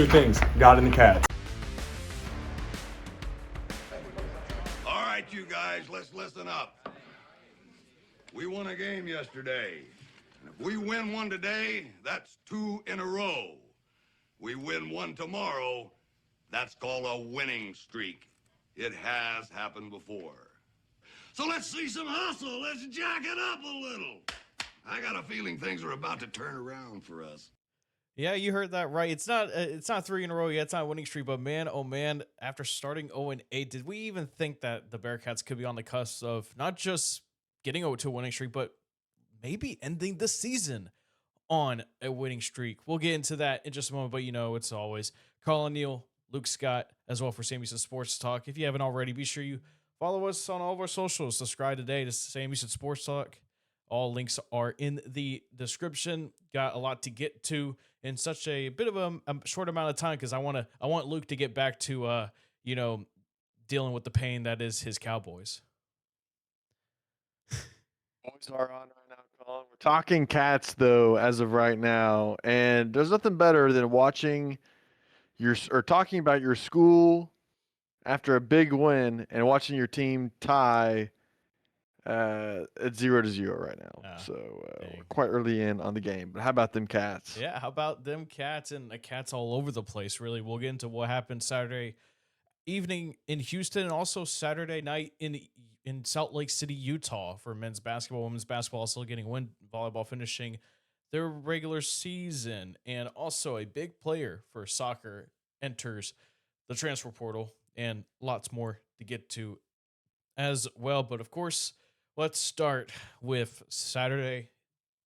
two things, God and the Cats. All right, you guys, let's listen up. We won a game yesterday. And if we win one today, that's 2 in a row. We win one tomorrow, that's called a winning streak. It has happened before. So let's see some hustle. Let's jack it up a little. I got a feeling things are about to turn around for us. Yeah, you heard that right. It's not 3 in a row yet. It's not a winning streak, but man, oh man, after starting 0-8, did we even think that the Bearcats could be on the cusp of not just getting to a winning streak, but maybe ending the season on a winning streak? We'll get into that in just a moment, but it's always Colin Neal, Luke Scott, as well for Sam Houston Sports Talk. If you haven't already, be sure you follow us on all of our socials. Subscribe today to Sam Houston Sports Talk. All links are in the description. Got a lot to get to in such a bit of a short amount of time because I want Luke to get back to dealing with the pain that is his Cowboys. Boys are on right now, Colin. We're talking Cats though as of right now, and there's nothing better than watching talking about your school after a big win and watching your team tie at 0-0 right now. So we're quite early in on the game. But how about them Cats? Yeah, how about them Cats? And the Cats all over the place, really. We'll get into what happened Saturday evening in Houston and also Saturday night in Salt Lake City, Utah for men's basketball. Women's basketball also getting a win. Volleyball finishing their regular season. And also a big player for soccer enters the transfer portal and lots more to get to as well. But of course, let's start with Saturday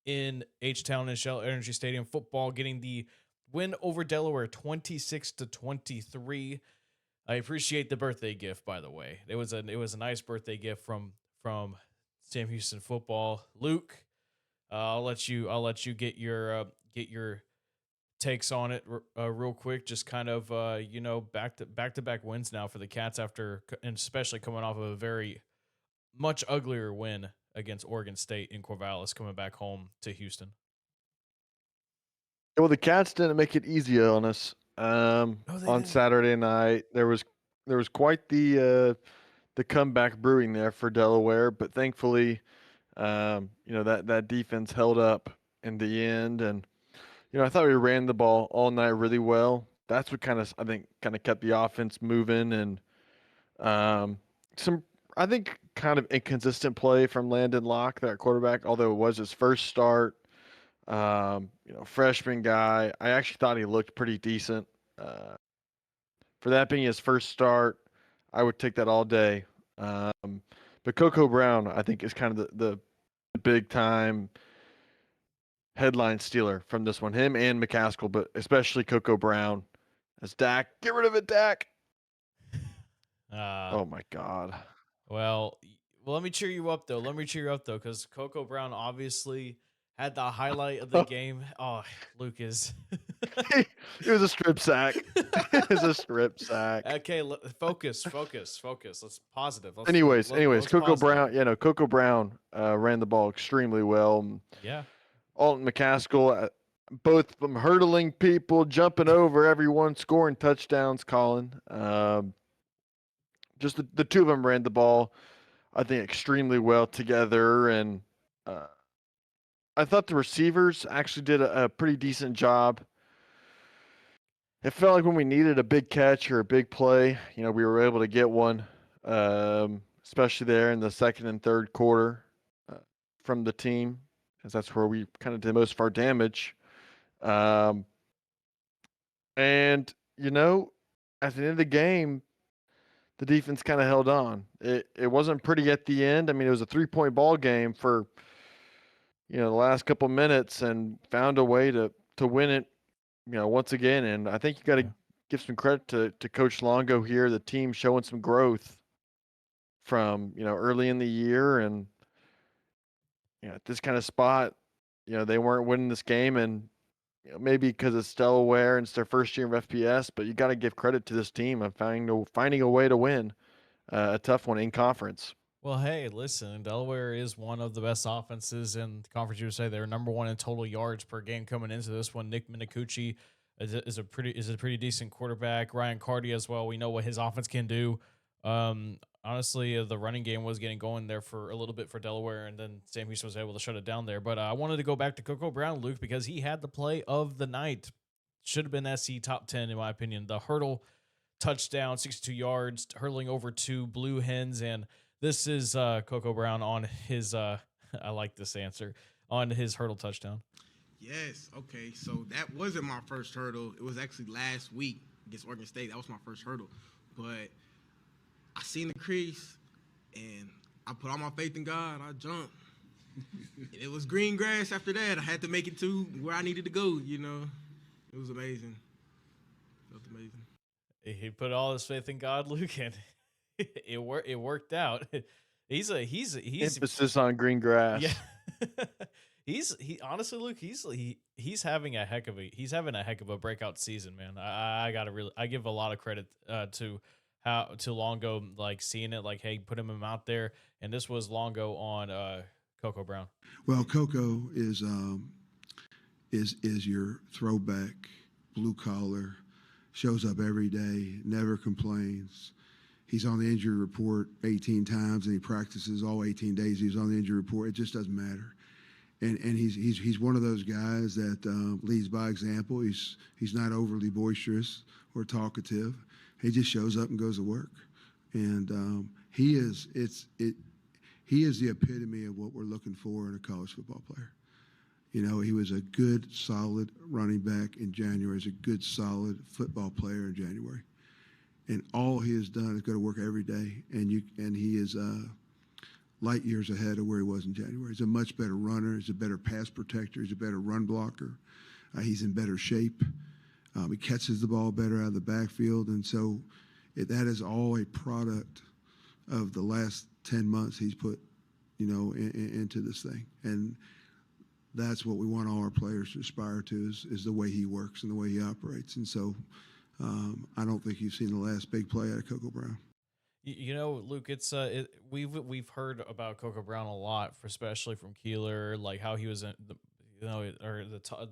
in H-Town and Shell Energy Stadium football, getting the win over Delaware 26-23. I appreciate the birthday gift, by the way. It was a nice birthday gift from Sam Houston football. Luke, I'll let you get your takes on it real quick. Just kind of back to back wins now for the Cats and especially coming off of a very much uglier win against Oregon State in Corvallis, coming back home to Houston. Well, the Cats didn't make it easy on us. On Saturday night, there was quite the comeback brewing there for Delaware, but thankfully, that defense held up in the end, and I thought we ran the ball all night really well. That's what kind of kept the offense moving, and some kind of inconsistent play from Landon Locke, that quarterback, although it was his first start. Freshman guy. I actually thought he looked pretty decent. For that being his first start, I would take that all day. But Coco Brown, I think, is kind of the big time headline stealer from this one. Him and McCaskill, but especially Coco Brown. As Dak, get rid of it, Dak. Oh my God. Well, let me cheer you up though. Because Coco Brown obviously had the highlight of the game. Oh, Luke is. It was a strip sack. Okay, focus. Let's positive. Anyways, Coco positive. Brown. Coco Brown ran the ball extremely well. Yeah. Alton McCaskill, both of them hurdling people, jumping over everyone, scoring touchdowns. Colin, just the two of them ran the ball, I think, extremely well together, and I thought the receivers actually did a pretty decent job. It felt like when we needed a big catch or a big play, we were able to get one, especially there in the second and third quarter from the team, because that's where we kind of did most of our damage. And, at the end of the game, the defense kind of held on. It wasn't pretty at the end. I mean, it was a 3-point ball game for, the last couple minutes, and found a way to win it, once again. And I think you got to give some credit to Coach Longo here, the team showing some growth from, early in the year. And, at this kind of spot, they weren't winning this game, and maybe because it's Delaware and it's their first year of FBS, but you got to give credit to this team of finding a way to win a tough one in conference. Well, hey, listen, Delaware is one of the best offenses in the Conference USA. They're number one in total yards per game coming into this one. Nick Minicucci is a pretty decent quarterback. Ryan Carty as well. We know what his offense can do. Honestly, the running game was getting going there for a little bit for Delaware, and then Sam Houston was able to shut it down there. But I wanted to go back to Coco Brown, Luke, because he had the play of the night. Should have been SC top 10 in my opinion. The hurdle touchdown, 62 yards, hurtling over two blue hens, and this is Coco Brown on his. I like this answer on his hurdle touchdown. Yes. Okay. So that wasn't my first hurdle. It was actually last week against Oregon State. That was my first hurdle, but I seen the crease, and I put all my faith in God. I jumped. It was green grass after that. I had to make it to where I needed to go, you know. It was amazing. Felt amazing. He put all his faith in God, Luke, and it worked out. He's emphasis on green grass. Yeah. he honestly, Luke, he's having a heck of a breakout season, man. I give a lot of credit to Longo, like seeing it, like, hey, put him out there, and this was Longo on Coco Brown. Well, Coco is your throwback, blue collar, shows up every day, never complains. He's on the injury report 18 times, and he practices all 18 days. He's on the injury report. It just doesn't matter. And he's one of those guys that leads by example. He's not overly boisterous or talkative. He just shows up and goes to work, and he is the epitome of what we're looking for in a college football player. You know, he was a good, solid running back in January. He's a good, solid football player in January, and all he has done is go to work every day. And he is light years ahead of where he was in January. He's a much better runner. He's a better pass protector. He's a better run blocker. He's in better shape. He catches the ball better out of the backfield. And so that is all a product of the last 10 months he's put, you know, into this thing. And that's what we want all our players to aspire to is the way he works and the way he operates. And so I don't think you've seen the last big play out of Coco Brown. You know, Luke, we've heard about Coco Brown a lot, especially from Keeler, like how he was in the, you know,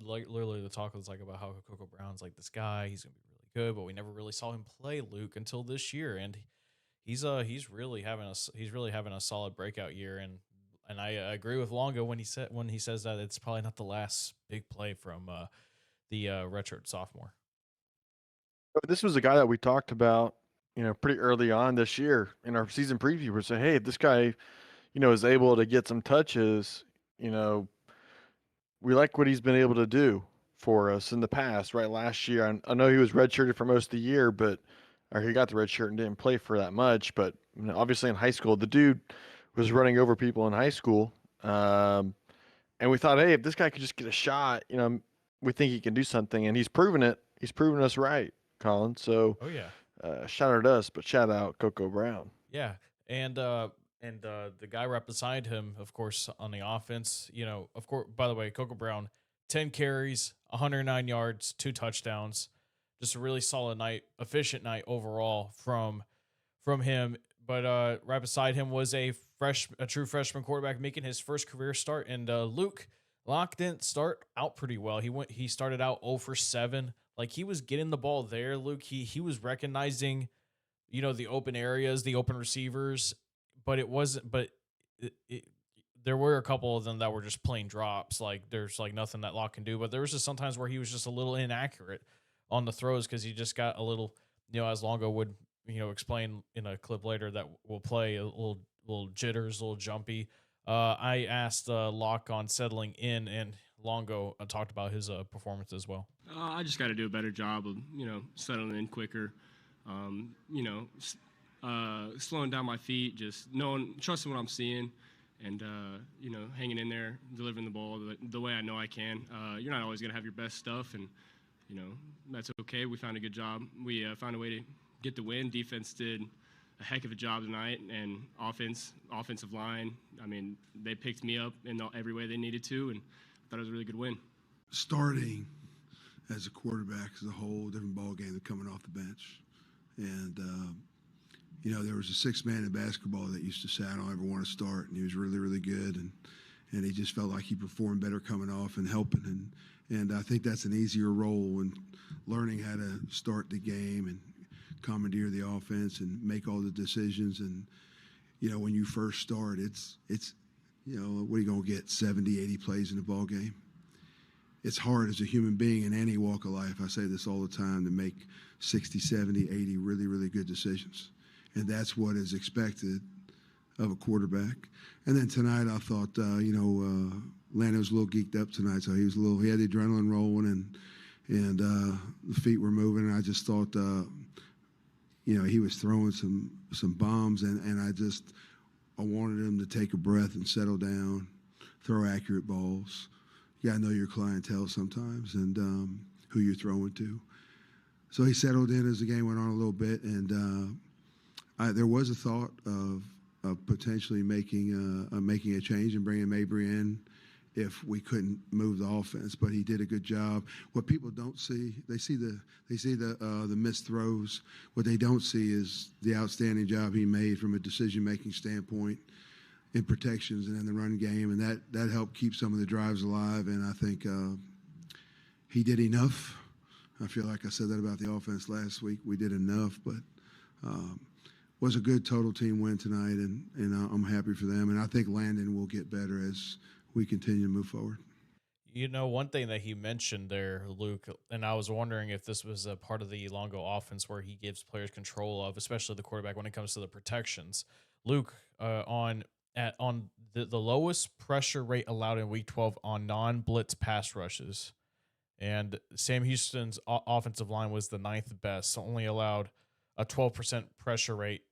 literally the talk was like about how Coco Brown's like this guy, he's gonna be really good, but we never really saw him play, Luke, until this year, and he's really having a solid breakout year, and I agree with Longo when he says that it's probably not the last big play from the redshirt sophomore. This was a guy that we talked about, you know, pretty early on this year in our season preview. We said, hey, if this guy, you know, is able to get some touches, you know, we like what he's been able to do for us in the past, right? Last year, I know he was redshirted for most of the year, or he got the red shirt and didn't play for that much. But you know, obviously in high school, the dude was running over people in high school. And we thought, hey, if this guy could just get a shot, you know, we think he can do something. And he's proven it. He's proven us right, Colin. So, oh yeah. Shout out us, but shout out Coco Brown. Yeah, and the guy right beside him, of course, on the offense. You know, of course. By the way, Coco Brown, 10 carries, 109 yards, 2 touchdowns. Just a really solid night, efficient night overall from him. But right beside him was a true freshman quarterback making his first career start. And Luke Locke didn't start out pretty well. He started out 0 for 7. Like, he was getting the ball there, Luke. He was recognizing, you know, the open areas, the open receivers, but it wasn't. But there were a couple of them that were just plain drops. Like, there's like nothing that Locke can do. But there was just sometimes where he was just a little inaccurate on the throws because he just got a little, you know, as Longo would, you know, explain in a clip later that we'll play, a little jitters, a little jumpy. I asked Locke on settling in, and Longo talked about his performance as well. I just got to do a better job of, you know, settling in quicker, you know, slowing down my feet, just trusting what I'm seeing, and, you know, hanging in there, delivering the ball the way I know I can. You're not always going to have your best stuff, and, you know, that's okay. We found a good job. We found a way to get the win. Defense did a heck of a job tonight, and offensive line, I mean, they picked me up in every way they needed to, and I thought it was a really good win. Starting as a quarterback is a whole different ball game than coming off the bench. And, you know, there was a 6th man in basketball that used to say, I don't ever want to start, and he was really, really good. and he just felt like he performed better coming off and helping. And I think that's an easier role in learning how to start the game and commandeer the offense and make all the decisions. And, when you first start, it's what are you going to get, 70, 80 plays in a ball game? It's hard as a human being in any walk of life, I say this all the time, to make 60, 70, 80 really, really good decisions. And that's what is expected of a quarterback. And then tonight I thought, Lando was a little geeked up tonight, so he had the adrenaline rolling and the feet were moving. And I just thought, he was throwing some bombs, and I wanted him to take a breath and settle down, throw accurate balls. You got to know your clientele sometimes and who you're throwing to. So he settled in as the game went on a little bit, and there was a thought of potentially making a change and bringing Mabry in if we couldn't move the offense, but he did a good job. What people don't see, they see the missed throws. What they don't see is the outstanding job he made from a decision-making standpoint in protections and in the run game, and that helped keep some of the drives alive. And I think he did enough. I feel like I said that about the offense last week. We did enough, but was a good total team win tonight, and I'm happy for them. And I think Landon will get better as we continue to move forward. One thing that he mentioned there, Luke, and I was wondering if this was a part of the Longo offense where he gives players control of, especially the quarterback, when it comes to the protections. Luke, on the lowest pressure rate allowed in Week 12 on non-blitz pass rushes, and Sam Houston's offensive line was the 9th best, so only allowed a 12% pressure rate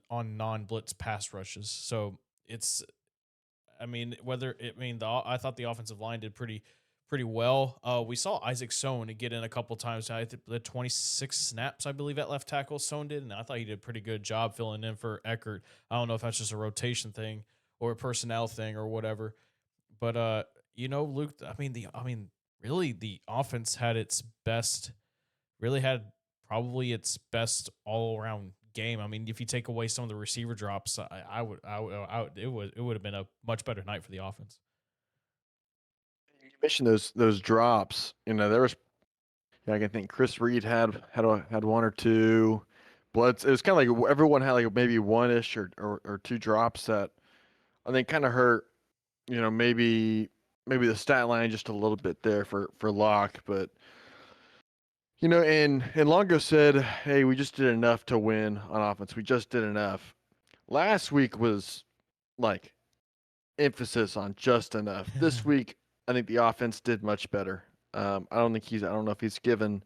on non-blitz pass rushes. So it's, I thought the offensive line did pretty well. We saw Isaac Sohn get in a couple times. I think the 26 snaps, I believe, at left tackle Sohn did, and I thought he did a pretty good job filling in for Eckert. I don't know if that's just a rotation thing or a personnel thing or whatever, but Luke, really the offense had its best, really had probably its best all around game. I mean, if you take away some of the receiver drops, it would have been a much better night for the offense. You mentioned those drops. There was, I can think Chris Reed had one or two. It was kind of like everyone had like maybe one-ish or two drops that I think kind of hurt. Maybe the stat line just a little bit there for Locke, but. And Longo said, hey, we just did enough to win on offense. We just did enough. Last week was like emphasis on just enough. This week, I think the offense did much better. I don't know if he's given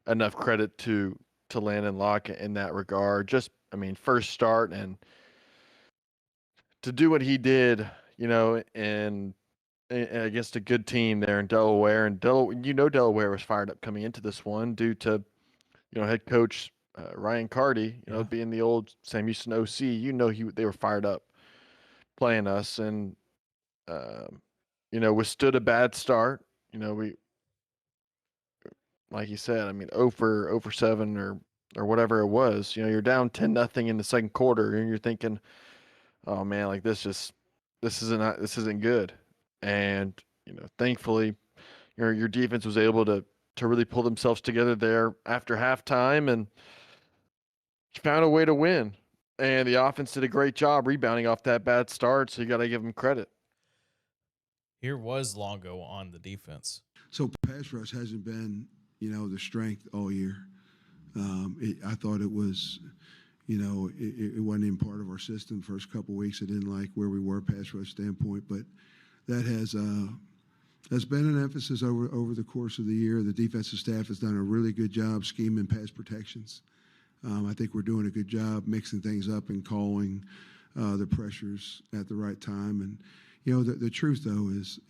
enough credit to Landon Locke in that regard. Just, first start and to do what he did, and against a good team there in Delaware. And Delaware was fired up coming into this one due to, head coach Ryan Carty, being the old Sam Houston OC. They were fired up playing us, and withstood a bad start. We, like you said, 0 for 7 or whatever it was. You're down 10-0 in the second quarter, and you're thinking, oh man, like this isn't good. And thankfully, your defense was able to really pull themselves together there after halftime and found a way to win. And the offense did a great job rebounding off that bad start, so you got to give them credit. Here was Longo on the defense. So pass rush hasn't been, the strength all year. I thought it was, it wasn't even part of our system. First couple of weeks, I didn't like where we were pass rush standpoint, but that has been an emphasis over the course of the year. The defensive staff has done a really good job scheming pass protections. I think we're doing a good job mixing things up and calling the pressures at the right time. And the truth though is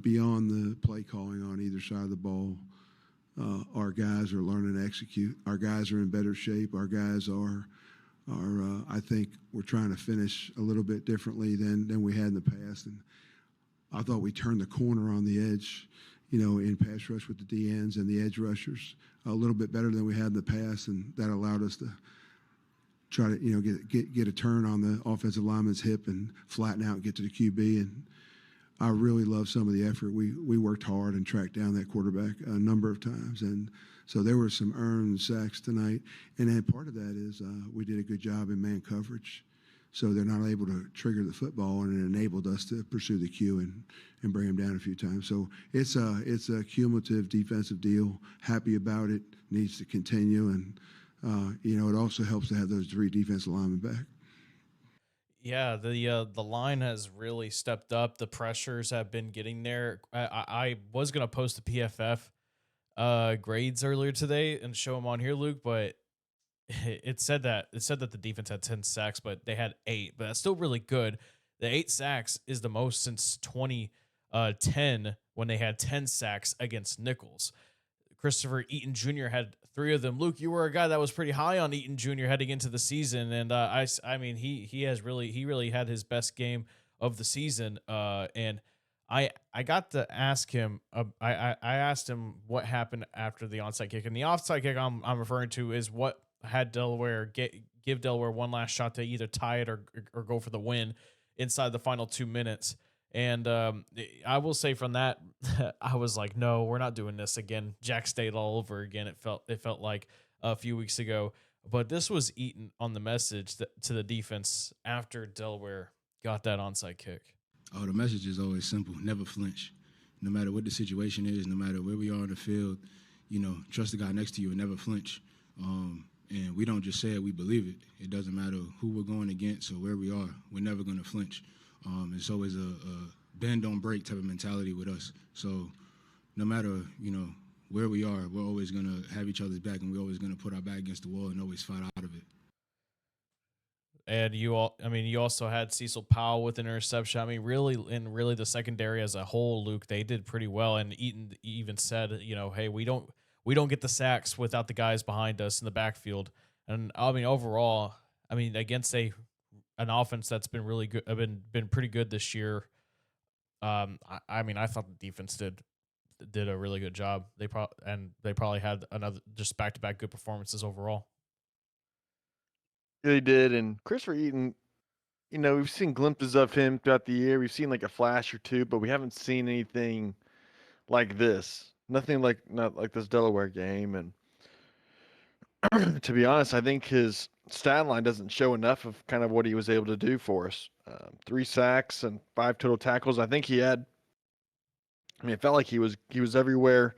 beyond the play calling on either side of the ball, our guys are learning to execute. Our guys are in better shape. Our guys are I think we're trying to finish a little bit differently than we had in the past. And I thought we turned the corner on the edge, in pass rush with the DNs and the edge rushers a little bit better than we had in the past, and that allowed us to try to, get a turn on the offensive lineman's hip and flatten out and get to the QB. And I really love some of the effort. We worked hard and tracked down that quarterback a number of times, and so there were some earned sacks tonight. And then part of that is we did a good job in man coverage, so they're not able to trigger the football, and it enabled us to pursue the Q and bring them down a few times. So it's a cumulative defensive deal. Happy about it. Needs to continue, and it also helps to have those 3 defensive linemen back. Yeah, the line has really stepped up. The pressures have been getting there. I was gonna post the PFF grades earlier today and show them on here, Luke, but it said that the defense had 10 sacks, but they had 8. But that's still really good. The 8 sacks is the most since 2010 when they had 10 sacks against Nichols. Christopher Eaton Jr. had 3 of them. Luke, you were a guy that was pretty high on Eaton Jr. heading into the season, and I mean he really had his best game of the season. And I got to ask him. I asked him what happened after the onside kick, and the offside kick I'm referring to is what had Delaware give Delaware one last shot to either tie it or go for the win inside the final 2 minutes. And I will say from that, I was like, no, we're not doing this again. Jack State all over again. It felt like a few weeks ago. But this was Eaton on the message to the defense after Delaware got that onside kick. Oh, the message is always simple. Never flinch. No matter what the situation is, no matter where we are in the field, trust the guy next to you and never flinch. And we don't just say it, we believe it. It doesn't matter who we're going against or where we are. We're never going to flinch. It's always a bend, don't break type of mentality with us. So no matter, where we are, we're always going to have each other's back, and we're always going to put our back against the wall and always fight out of it. And you also had Cecil Powell with an interception. I mean, really the secondary as a whole, Luke, they did pretty well. And Eaton even said, hey, we don't get the sacks without the guys behind us in the backfield. And I mean, overall, against an offense that's been really good, been pretty good this year. I thought the defense did a really good job. They probably had another just back-to-back good performances overall. They did, and Christopher Eaton, we've seen glimpses of him throughout the year. We've seen like a flash or two, but we haven't seen anything like this. Not like this Delaware game. And to be honest, I think his stat line doesn't show enough of kind of what he was able to do for us. 3 sacks and 5 total tackles. I think he had. It felt like he was everywhere.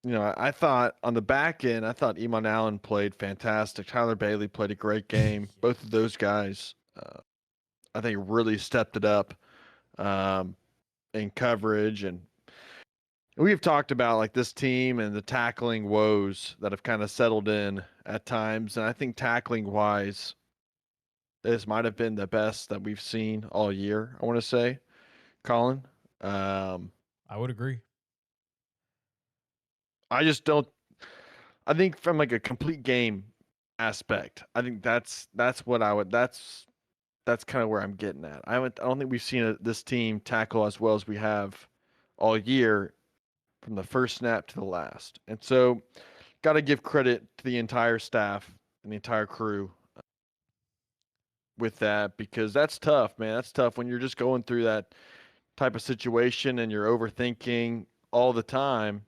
I thought on the back end, I thought Iman Allen played fantastic. Tyler Bailey played a great game. Both of those guys, I think, really stepped it up in coverage. And we've talked about like this team and the tackling woes that have kind of settled in at times. And I think tackling wise, this might have been the best that we've seen all year, I want to say, Colin. I would agree. I just don't. I think from like a complete game aspect, I think that's what I would. That's kind of where I'm getting at. I don't think we've seen this team tackle as well as we have all year, from the first snap to the last. And so, got to give credit to the entire staff and the entire crew with that, because that's tough, man. That's tough when you're just going through that type of situation and you're overthinking all the time.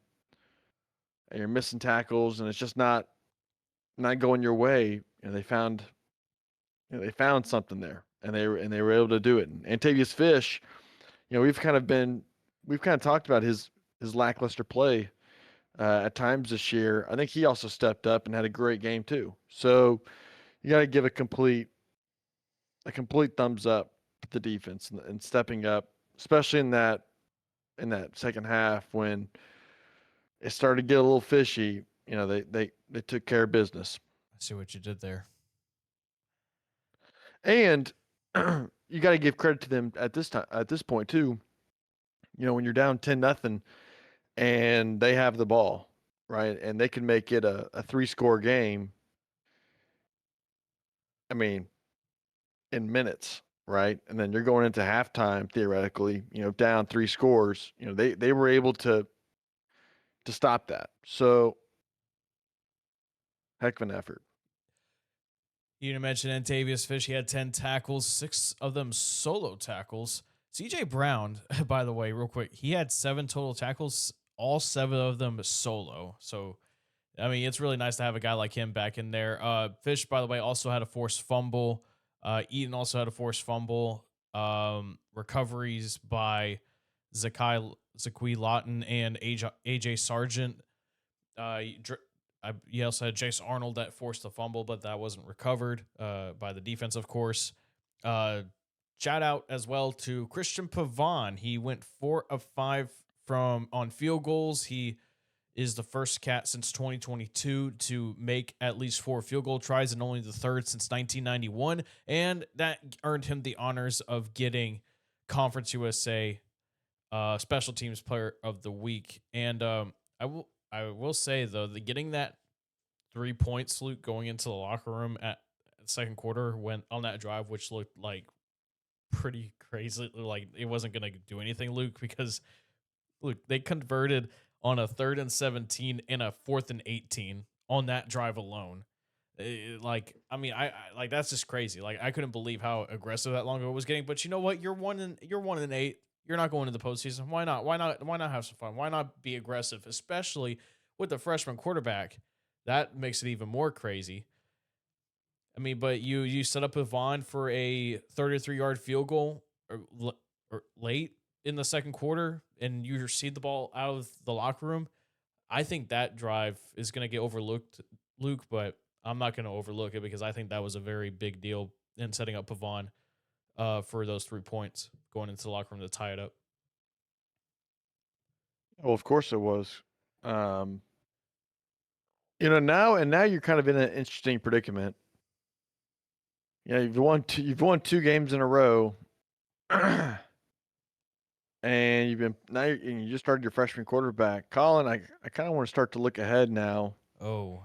And you're missing tackles, and it's just not going your way. They found something there, and they were able to do it. And Antavius Fish, we've kind of talked about his lackluster play at times this year. I think he also stepped up and had a great game too. So you got to give a complete thumbs up to the defense and stepping up, especially in that second half when it started to get a little fishy. They took care of business. I see what you did there. And you got to give credit to them at this point too. When you're down 10-0 and they have the ball, right, and they can make it a 3-score game. I mean, in minutes, right? And then you're going into halftime theoretically, down 3 scores. They were able to stop that. So, heck of an effort. You mentioned Antavius Fish. He had 10 tackles, 6 of them solo tackles. CJ Brown, by the way, real quick, he had 7 total tackles, all 7 of them solo. So, I mean, it's really nice to have a guy like him back in there. Fish, by the way, also had a forced fumble. Eaton also had a forced fumble. Recoveries by Zakai Lawton and AJ Sargent. You also had Jace Arnold that forced the fumble, but that wasn't recovered by the defense, of course. Shout out as well to Christian Pavon. He went 4 of 5 on field goals. He is the first cat since 2022 to make at least 4 field goal tries and only the third since 1991. And that earned him the honors of getting Conference USA Special Teams Player of the Week. And I will say, though, that getting that 3 points, Luke, going into the locker room at the second quarter when on that drive, which looked like pretty crazy, like it wasn't going to do anything, Luke, because, Luke, they converted on a 3rd and 17 and a 4th and 18 on that drive alone. I like that's just crazy. Like, I couldn't believe how aggressive that Longo was getting. But you know what? You're 1-8. You're not going to the postseason. Why not? Why not have some fun? Why not be aggressive, especially with the freshman quarterback? That makes it even more crazy. I mean, but you set up Yvonne for a 33-yard field goal or late in the second quarter, and you receive the ball out of the locker room. I think that drive is going to get overlooked, Luke, but I'm not going to overlook it because I think that was a very big deal in setting up Pavon for those 3 points going into the locker room to tie it up. Well, of course it was. Now you're kind of in an interesting predicament. You've won 2 games in a row, and you just started your freshman quarterback, Colin. I kind of want to start to look ahead now. Oh,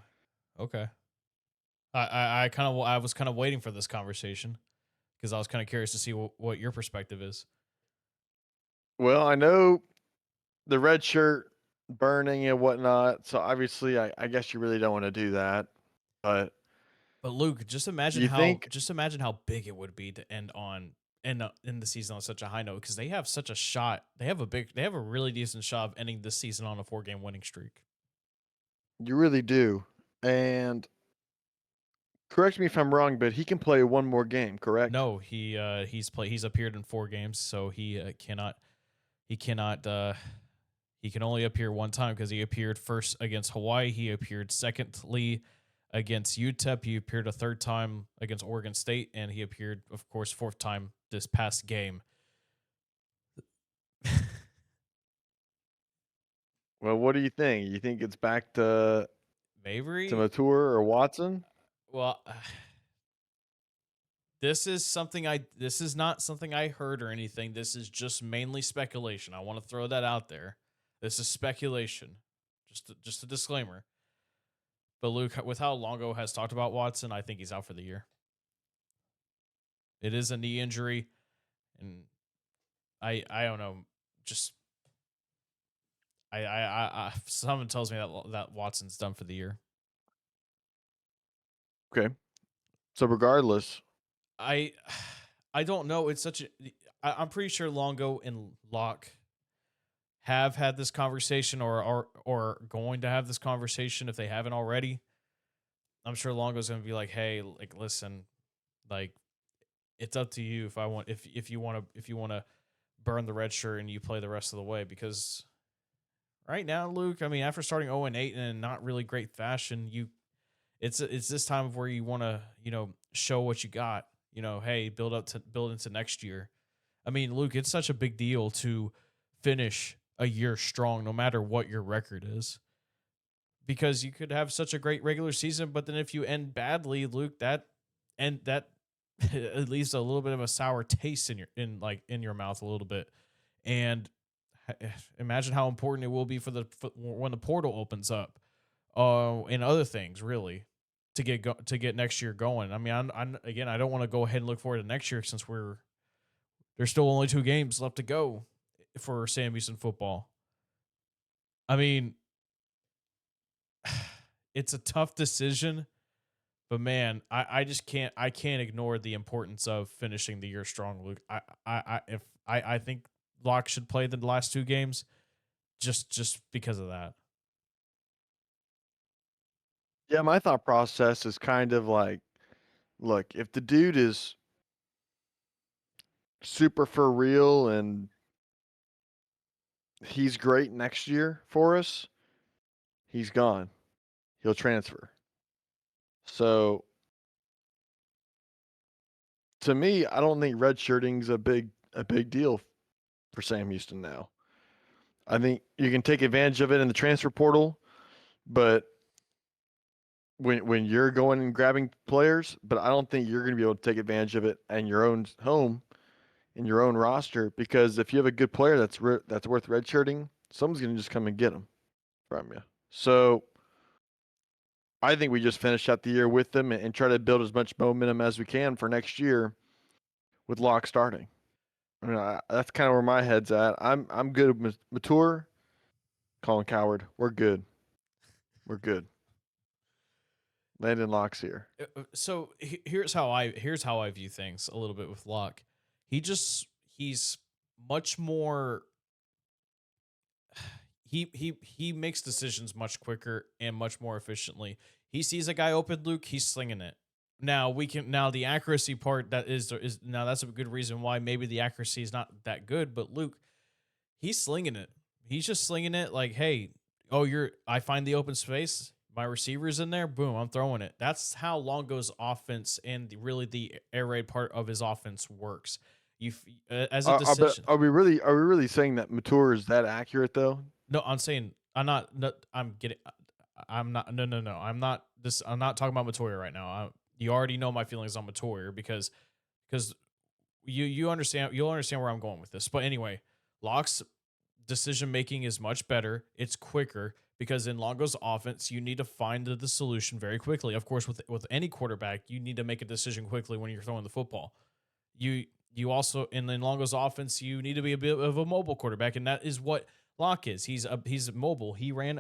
okay. I was kind of waiting for this conversation because I was kind of curious to see what your perspective is. Well, I know the red shirt burning and whatnot, so obviously I guess you really don't want to do that. But Luke, just imagine how big it would be to end the season on such a high note because they have such a shot. They have a really decent shot of ending this season on a 4-game winning streak. You really do. And correct me if I'm wrong, but he can play one more game, correct? No, he's appeared in 4 games, so he can only appear one time because he appeared first against Hawaii. He appeared secondly against UTEP. He appeared a 3rd time against Oregon State, and he appeared, of course, 4th time this past game. Well, what do you think? You think it's back to Mabry? To Mature or Watson? Well, this is not something I heard or anything. This is just mainly speculation. I want to throw that out there. This is speculation. Just a disclaimer. But Luke, with how Longo has talked about Watson, I think he's out for the year. It is a knee injury, and I don't know. Just someone tells me that Watson's done for the year. Okay. So regardless, I don't know. It's I'm pretty sure Longo and Locke have had this conversation or are going to have this conversation if they haven't already. I'm sure Longo's going to be like, "Hey, like, listen, like, it's up to you if you want to burn the red shirt and you play the rest of the way." Because right now, Luke, I mean, after starting 0-8 in not really great fashion, it's this time of where you want to show what you got. Hey, build into next year. I mean, Luke, it's such a big deal to finish a year strong, no matter what your record is, because you could have such a great regular season, but then if you end badly, Luke, that it leaves a little bit of a sour taste in your mouth a little bit. And imagine how important it will be for when the portal opens up, and other things really to get next year going. I mean, I don't want to go ahead and look forward to next year since there's still only 2 games left to go for Sam Houston football. I mean, it's a tough decision, But man, I just can't ignore the importance of finishing the year strong, Luke. I think Locke should play the last 2 games just because of that. Yeah, my thought process is kind of like, look, if the dude is super for real and he's great next year for us, he's gone. He'll transfer. So to me, I don't think redshirting's a big deal for Sam Houston now. I think you can take advantage of it in the transfer portal, but when you're going and grabbing players, but I don't think you're going to be able to take advantage of it in your own home, in your own roster, because if you have a good player that's worth redshirting, someone's going to just come and get them from you. So I think we just finish out the year with them and try to build as much momentum as we can for next year with Locke starting. I mean, that's kind of where my head's at. I'm good with Mature, Colin Coward. We're good. We're good. Landon Locke's here. So here's how I view things a little bit with Locke. He's much more. He makes decisions much quicker and much more efficiently. He sees a guy open, Luke, he's slinging it. Now the accuracy part is now that's a good reason why maybe the accuracy is not that good, but Luke, he's slinging it. He's just slinging it like, hey, I find the open space, my receiver's in there, boom, I'm throwing it. That's how Longo's offense and really the air raid part of his offense works. As a decision. Are we really saying that Mature is that accurate though? No, I'm saying I'm not. No, I'm getting. I'm not. No. I'm not. I'm not talking about Matoya right now. You already know my feelings on Matoya because you understand. You'll understand where I'm going with this. But anyway, Locke's decision making is much better. It's quicker because in Longo's offense, you need to find the solution very quickly. Of course, with any quarterback, you need to make a decision quickly when you're throwing the football. You also in Longo's offense, you need to be a bit of a mobile quarterback, and that is what Locke is. He's mobile. He ran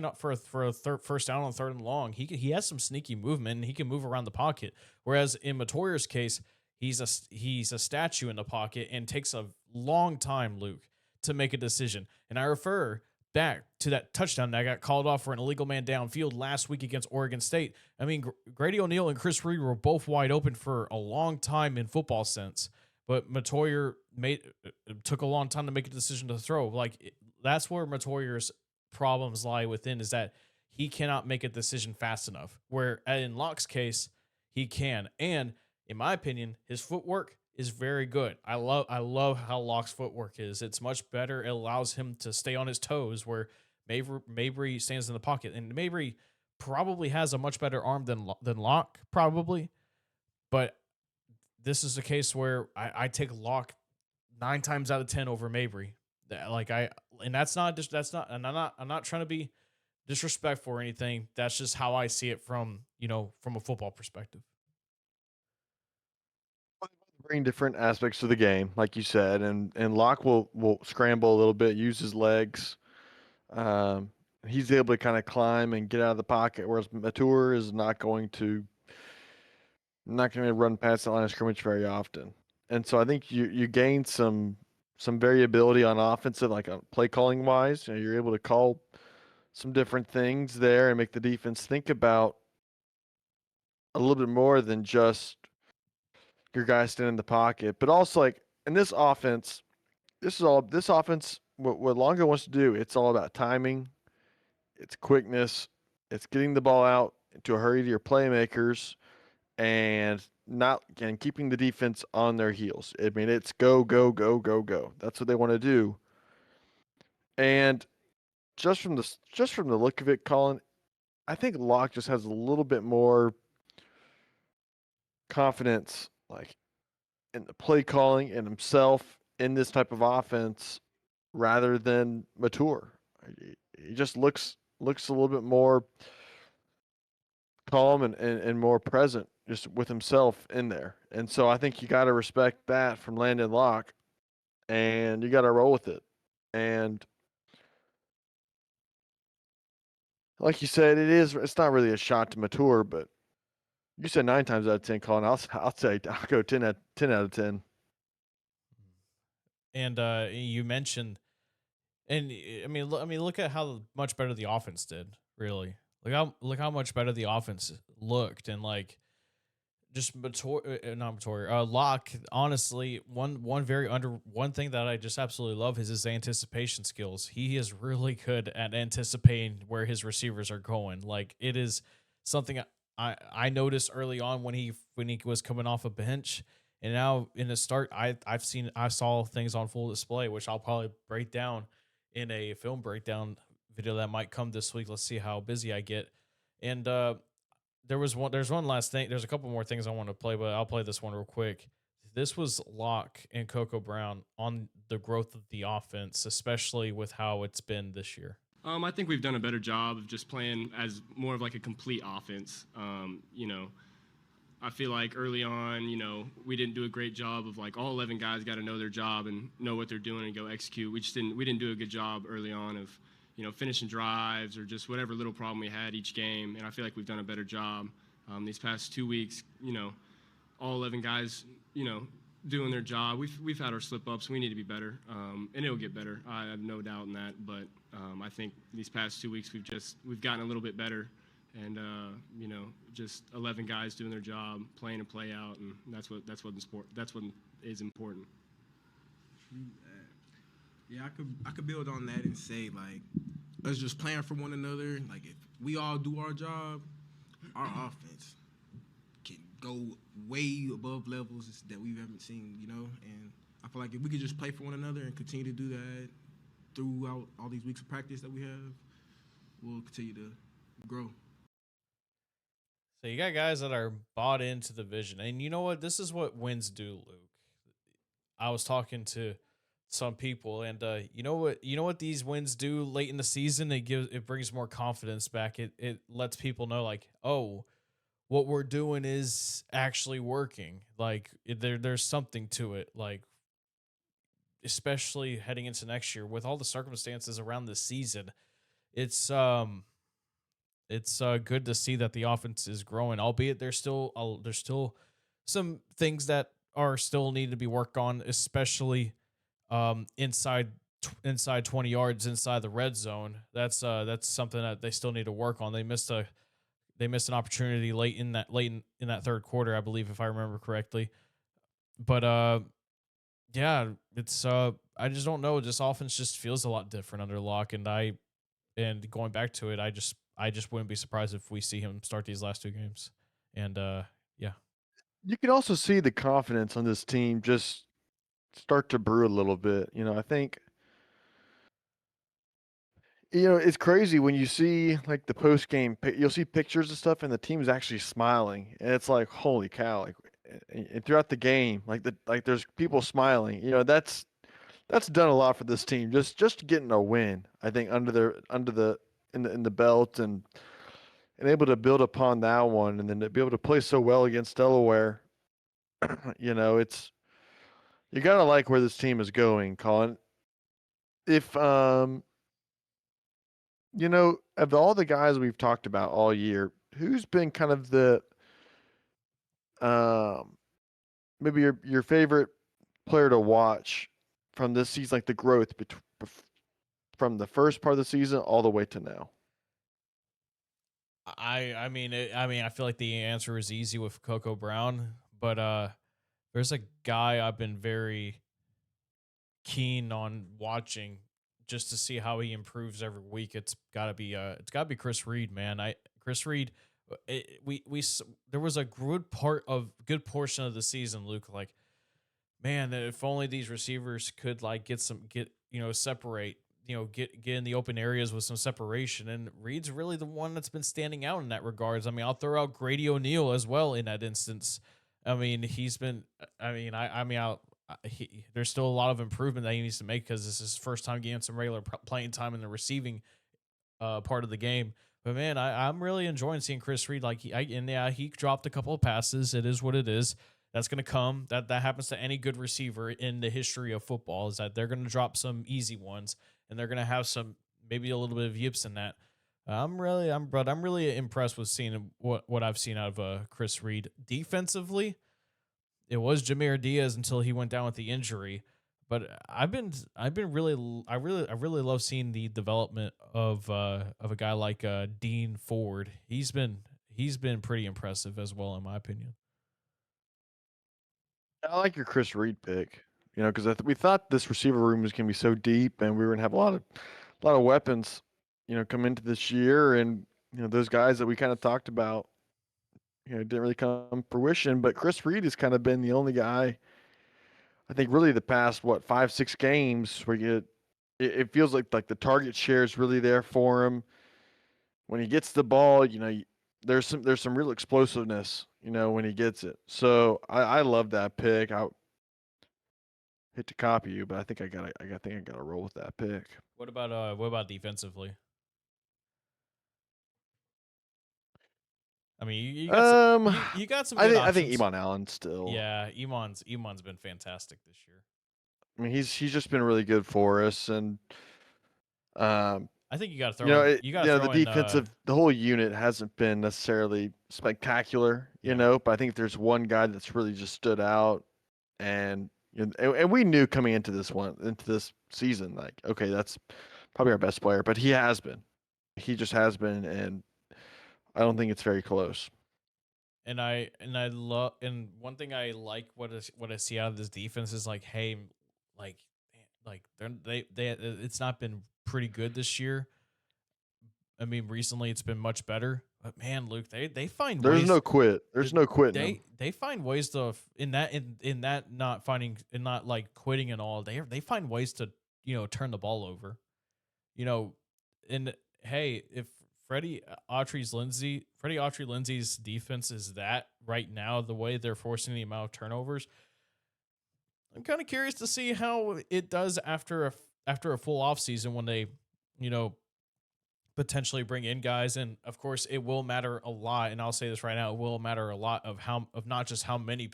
up for a first down on 3rd and long. He has some sneaky movement, and he can move around the pocket. Whereas in Matoya's case, he's a statue in the pocket and takes a long time, Luke, to make a decision. And I refer back to that touchdown that got called off for an illegal man downfield last week against Oregon State. I mean, Grady O'Neal and Chris Reed were both wide open for a long time in football sense, but Matoya took a long time to make a decision to throw. Like, that's where Matoya's problems lie within, is that he cannot make a decision fast enough. Where in Locke's case, he can. And in my opinion, his footwork is very good. I love how Locke's footwork is. It's much better. It allows him to stay on his toes, where Mabry stands in the pocket, and Mabry probably has a much better arm than Locke, probably. But this is a case where I take Locke 9 times out of 10 over Mabry. And I'm not trying to be disrespectful or anything. That's just how I see it from a football perspective. Bring different aspects to the game, like you said, and Locke will scramble a little bit, use his legs. He's able to kind of climb and get out of the pocket, whereas Mature is not going to run past the line of scrimmage very often. And so I think you gain some variability on offensive, like on play calling wise. You're able to call some different things there and make the defense think about a little bit more than just your guy standing in the pocket. But also, like, in this offense, this offense, what Longo wants to do, it's all about timing, it's quickness, it's getting the ball out into a hurry to your playmakers, and keeping the defense on their heels. I mean, it's go, go, go, go, go. That's what they want to do. And just from the look of it, Colin, I think Locke just has a little bit more confidence, like, in the play calling and himself in this type of offense rather than Mature. He just looks a little bit more calm and more present just with himself in there. And so I think you got to respect that from Landon Locke, and you got to roll with it. And like you said, it's not really a shot to Mature, but You said 9 times out of 10, Colin. I'll say I'll go 10 out of 10. And you mentioned, and I mean, look at how much better the offense did. Really, look how much better the offense looked, and like just Locke. Honestly, one thing that I just absolutely love is his anticipation skills. He is really good at anticipating where his receivers are going. Like it is something I noticed early on when he was coming off a bench, and now in the start I saw things on full display, which I'll probably break down in a film breakdown video that might come this week. Let's see how busy I get, and there's one last thing. There's a couple more things I want to play, but I'll play this one real quick. This was Locke and Coco Brown on the growth of the offense, especially with how it's been this year. I think we've done a better job of just playing as more of like a complete offense. You know, I feel like early on, you know, we didn't do a great job of like all 11 guys got to know their job and know what they're doing and go execute. We didn't do a good job early on of, you know, finishing drives or just whatever little problem we had each game. And I feel like we've done a better job these past 2 weeks. You know, all 11 guys, you know, doing their job. We've had our slip ups. We need to be better, and it'll get better. I have no doubt in that. But I think these past 2 weeks we've gotten a little bit better, and you know, just 11 guys doing their job, playing a play out, and that's what is important. Yeah, I could build on that and say like us just playing for one another. Like if we all do our job, our offense can go way above levels that we haven't seen, you know. And I feel like if we could just play for one another and continue to do that throughout all these weeks of practice that we have, we'll continue to grow. So you got guys that are bought into the vision, and you know what? This is what wins do, Luke. I was talking to some people, and you know what these wins do late in the season. It brings more confidence back. It lets people know like, oh, what we're doing is actually working. Like there's something to it. Like especially heading into next year with all the circumstances around the season, it's good to see that the offense is growing. Albeit there's still some things that are still need to be worked on, especially inside 20 yards inside the red zone. That's something that they still need to work on. They missed an opportunity late in that third quarter, I believe, if I remember correctly. But yeah, it's I just don't know. This offense just feels a lot different under Locke, and going back to it, I just wouldn't be surprised if we see him start these last 2 games. And yeah. You can also see the confidence on this team just start to brew a little bit. You know, I think, you know, it's crazy when you see like the post game, you'll see pictures and stuff, and the team's actually smiling, and it's like, holy cow! Like, and throughout the game, like there's people smiling. You know, that's done a lot for this team. Just getting a win, I think, in the belt, and able to build upon that one, and then to be able to play so well against Delaware. You know, you gotta like where this team is going, Colin. If you know, of all the guys we've talked about all year, who's been kind of the um maybe your favorite player to watch from this season, like the growth from the first part of the season all the way to now? I feel like the answer is easy with Coco Brown, but there's a guy I've been very keen on watching just to see how he improves every week. It's got to be Chris Reed, man. Chris Reed, there was a good portion of the season, Luke. Like, man, if only these receivers could like separate, get in the open areas with some separation. And Reed's really the one that's been standing out in that regards. I mean, I'll throw out Grady O'Neal as well in that instance. I mean, he's been. I mean, there's still a lot of improvement that he needs to make because this is his first time getting some regular playing time in the receiving part of the game. But man, I'm really enjoying seeing Chris Reed. Like, he dropped a couple of passes. It is what it is. That's going to come. That happens to any good receiver in the history of football, is that they're going to drop some easy ones and they're going to have some, maybe a little bit of yips in that. I'm really impressed with seeing what I've seen out of Chris Reed defensively. It was Jameer Diaz until he went down with the injury, but I've been really I really love seeing the development of a guy like Dean Ford. He's been pretty impressive as well, in my opinion. I like your Chris Reed pick. Because we thought this receiver room was going to be so deep, and we were going to have a lot of weapons, come into this year, and those guys that we kind of talked about, didn't really come to fruition. But Chris Reed has kind of been the only guy, I think, really the past 5-6 games where it feels like the target share is really there for him. When he gets the ball, there's some real explosiveness, when he gets it. So I love that pick. I hate to copy you, but I think I gotta roll with that pick. What about defensively? I mean, you got some good I think options. Iman Allen still. Yeah, Iman's been fantastic this year. I mean, he's just been really good for us, and I think you got to throw in, the defensive, the whole unit hasn't been necessarily spectacular, but I think if there's one guy that's really just stood out, and and we knew coming into this season, like, okay, that's probably our best player, but he just has been, and I don't think it's very close. And I love, and one thing I like what I see out of this defense is like, hey, like it's not been pretty good this year. I mean, recently it's been much better, but man, Luke, they find There's ways. no quit. There's no quitting. They find ways to in that not finding and not like quitting and all. They find ways to turn the ball over, and hey, if Freddie Autry-Lindsey's defense is that right now, the way they're forcing the amount of turnovers, I'm kind of curious to see how it does after a full offseason when they, potentially bring in guys. And of course, it will matter a lot. And I'll say this right now, it will matter a lot of not just how many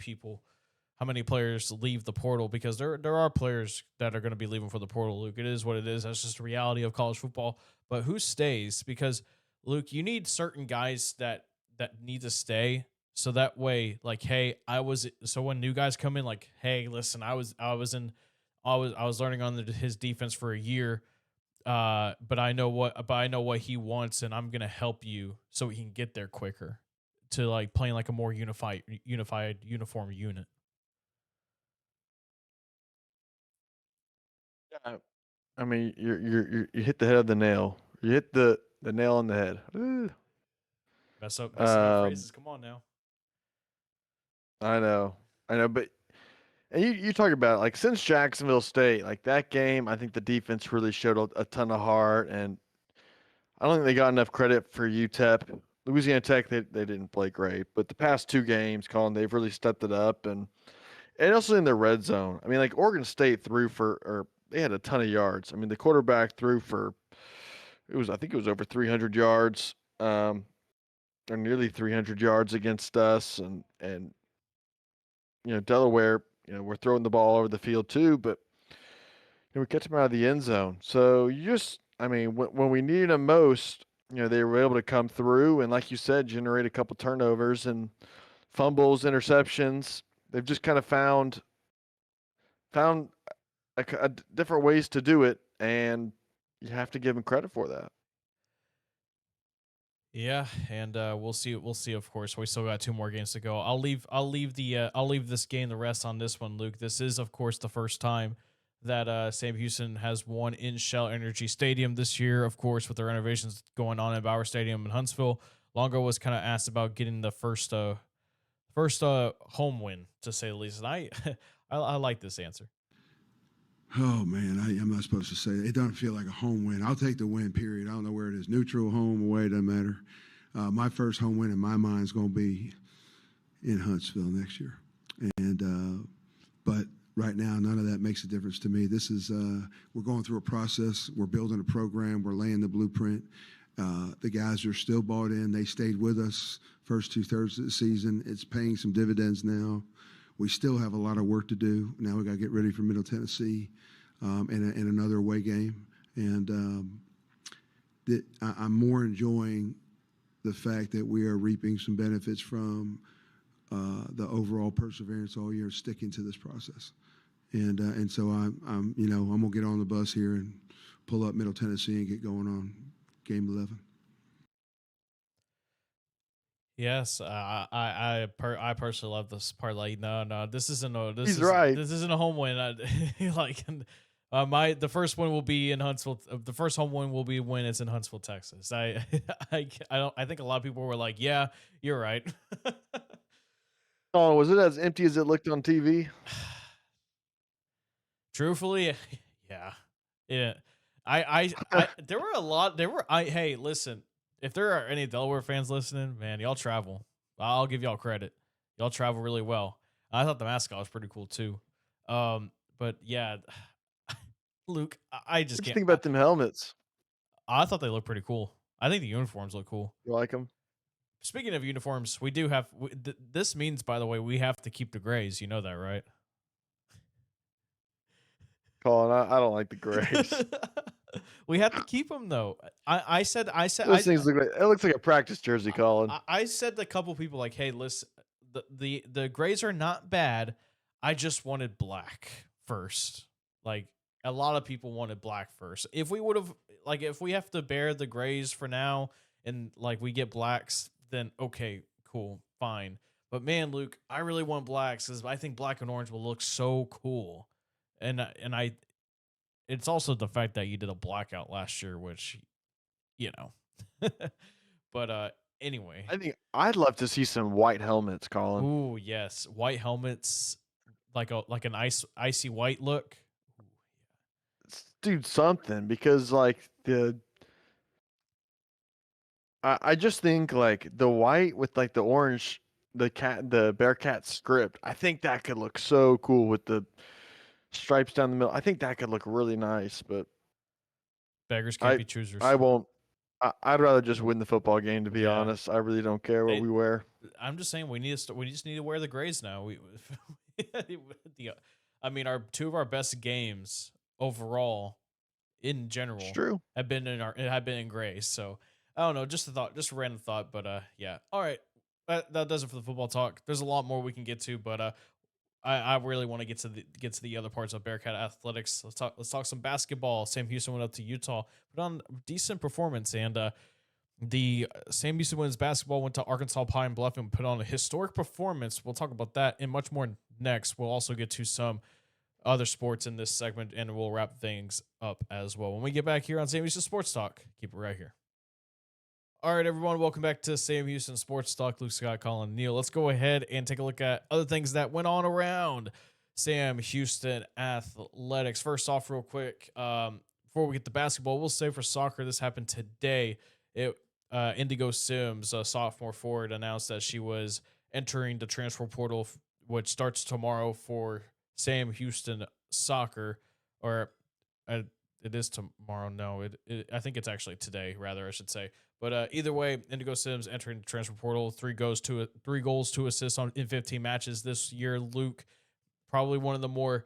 players leave the portal, because there are players that are going to be leaving for the portal, Luke. It is what it is. That's just the reality of college football. But who stays? Because Luke, you need certain guys that need to stay. So that way, like, hey, so when new guys come in, like, hey, listen, I was learning on his defense for a year. But I know what he wants, and I'm gonna help you so he can get there quicker, to like playing like a more unified uniform unit. Yeah, I mean, you hit the head of the nail. You hit the nail on the head. Ooh. Messing up phrases. Come on now. I know, but and you talk about, like, since Jacksonville State, like that game, I think the defense really showed a ton of heart, and I don't think they got enough credit for UTEP. Louisiana Tech, they didn't play great, but the past two games, Colin, they've really stepped it up, and also in the red zone. I mean, like, Oregon State they had a ton of yards. I mean, the quarterback threw for, I think it was over 300 yards, or nearly 300 yards against us, and Delaware, we're throwing the ball over the field too, but we catch them out of the end zone. So I mean, when we needed them most, they were able to come through and, like you said, generate a couple turnovers and fumbles, interceptions. They've just kind of found different ways to do it, and you have to give them credit for that. Yeah, and we'll see. We'll see. Of course, we still got two more games to go. I'll leave this game the rest on this one, Luke. This is, of course, the first time that Sam Houston has won in Shell Energy Stadium this year. Of course, with the renovations going on at Bauer Stadium in Huntsville, Longo was kind of asked about getting the first home win, to say the least. And I like this answer. Oh, man, I'm not supposed to say that. It doesn't feel like a home win. I'll take the win, period. I don't know where it is. Neutral, home, away, doesn't matter. My first home win in my mind is going to be in Huntsville next year. But right now, none of that makes a difference to me. This is we're going through a process. We're building a program. We're laying the blueprint. The guys are still bought in. They stayed with us first 2/3 of the season. It's paying some dividends now. We still have a lot of work to do. Now we got to get ready for Middle Tennessee in another away game. And that I'm more enjoying the fact that we are reaping some benefits from the overall perseverance all year, sticking to this process. And so I'm gonna get on the bus here and pull up Middle Tennessee and get going on game 11. Yes, I personally love this parlay. No, this isn't a He's right. this isn't a home win. The first one will be in Huntsville. The first home win will be when it's in Huntsville, Texas. I think a lot of people were like, yeah, you're right. Oh, was it as empty as it looked on TV? Truthfully, yeah. There were a lot. Hey, listen. If there are any Delaware fans listening, man, y'all travel. I'll give y'all credit. Y'all travel really well. I thought the mascot was pretty cool too. But yeah, Luke, I just What do you can't. think about them helmets? I thought they looked pretty cool. I think the uniforms look cool. You like them? Speaking of uniforms, we do have. This means, by the way, we have to keep the grays. You know that, right? Colin, I don't like the grays. We have to keep them though. I said Those things look like it looks like a practice jersey, Colin. I said to a couple people like, hey, listen, the grays are not bad. I just wanted black first. Like a lot of people wanted black first. If we would have if we have to bear the grays for now and like we get blacks, then okay, cool, fine. But man, Luke, I really want blacks because I think black and orange will look so cool. And it's also the fact that you did a blackout last year, which, but anyway. I think I'd love to see some white helmets, Colin. Ooh, yes, white helmets, like an icy white look. Dude, something because I just think like the white with like the orange, the Bearcat script. I think that could look so cool with the stripes down the middle. I think that could look really nice, but Beggars can't be choosers. I won't. I'd rather just win the football game, to be honest. I really don't care what we wear. I'm just saying we just need to wear the grays now. Our two of our best games overall in general have been in grays. So I don't know, just a thought, just a random thought, but yeah. All right. That does it for the football talk. There's a lot more we can get to, but I really want to get to the other parts of Bearcat athletics. Let's talk some basketball. Sam Houston went up to Utah, put on a decent performance, and the Sam Houston women's basketball went to Arkansas Pine Bluff and put on a historic performance. We'll talk about that and much more next. We'll also get to some other sports in this segment, and we'll wrap things up as well when we get back here on Sam Houston Sports Talk. Keep it right here. All right, everyone, welcome back to Sam Houston Sports Talk. Luke, Scott, Colin, Neil. Let's go ahead and take a look at other things that went on around Sam Houston athletics. First off, real quick, before we get to basketball, we'll say for soccer, this happened today. Indigo Sims, a sophomore forward, announced that she was entering the transfer portal, which starts tomorrow for Sam Houston soccer, or it is tomorrow. No, I think it's actually today, rather, I should say. But either way, Indigo Sims entering the transfer portal. 3 goals, 2 assists in 15 matches this year. Luke, probably one of the more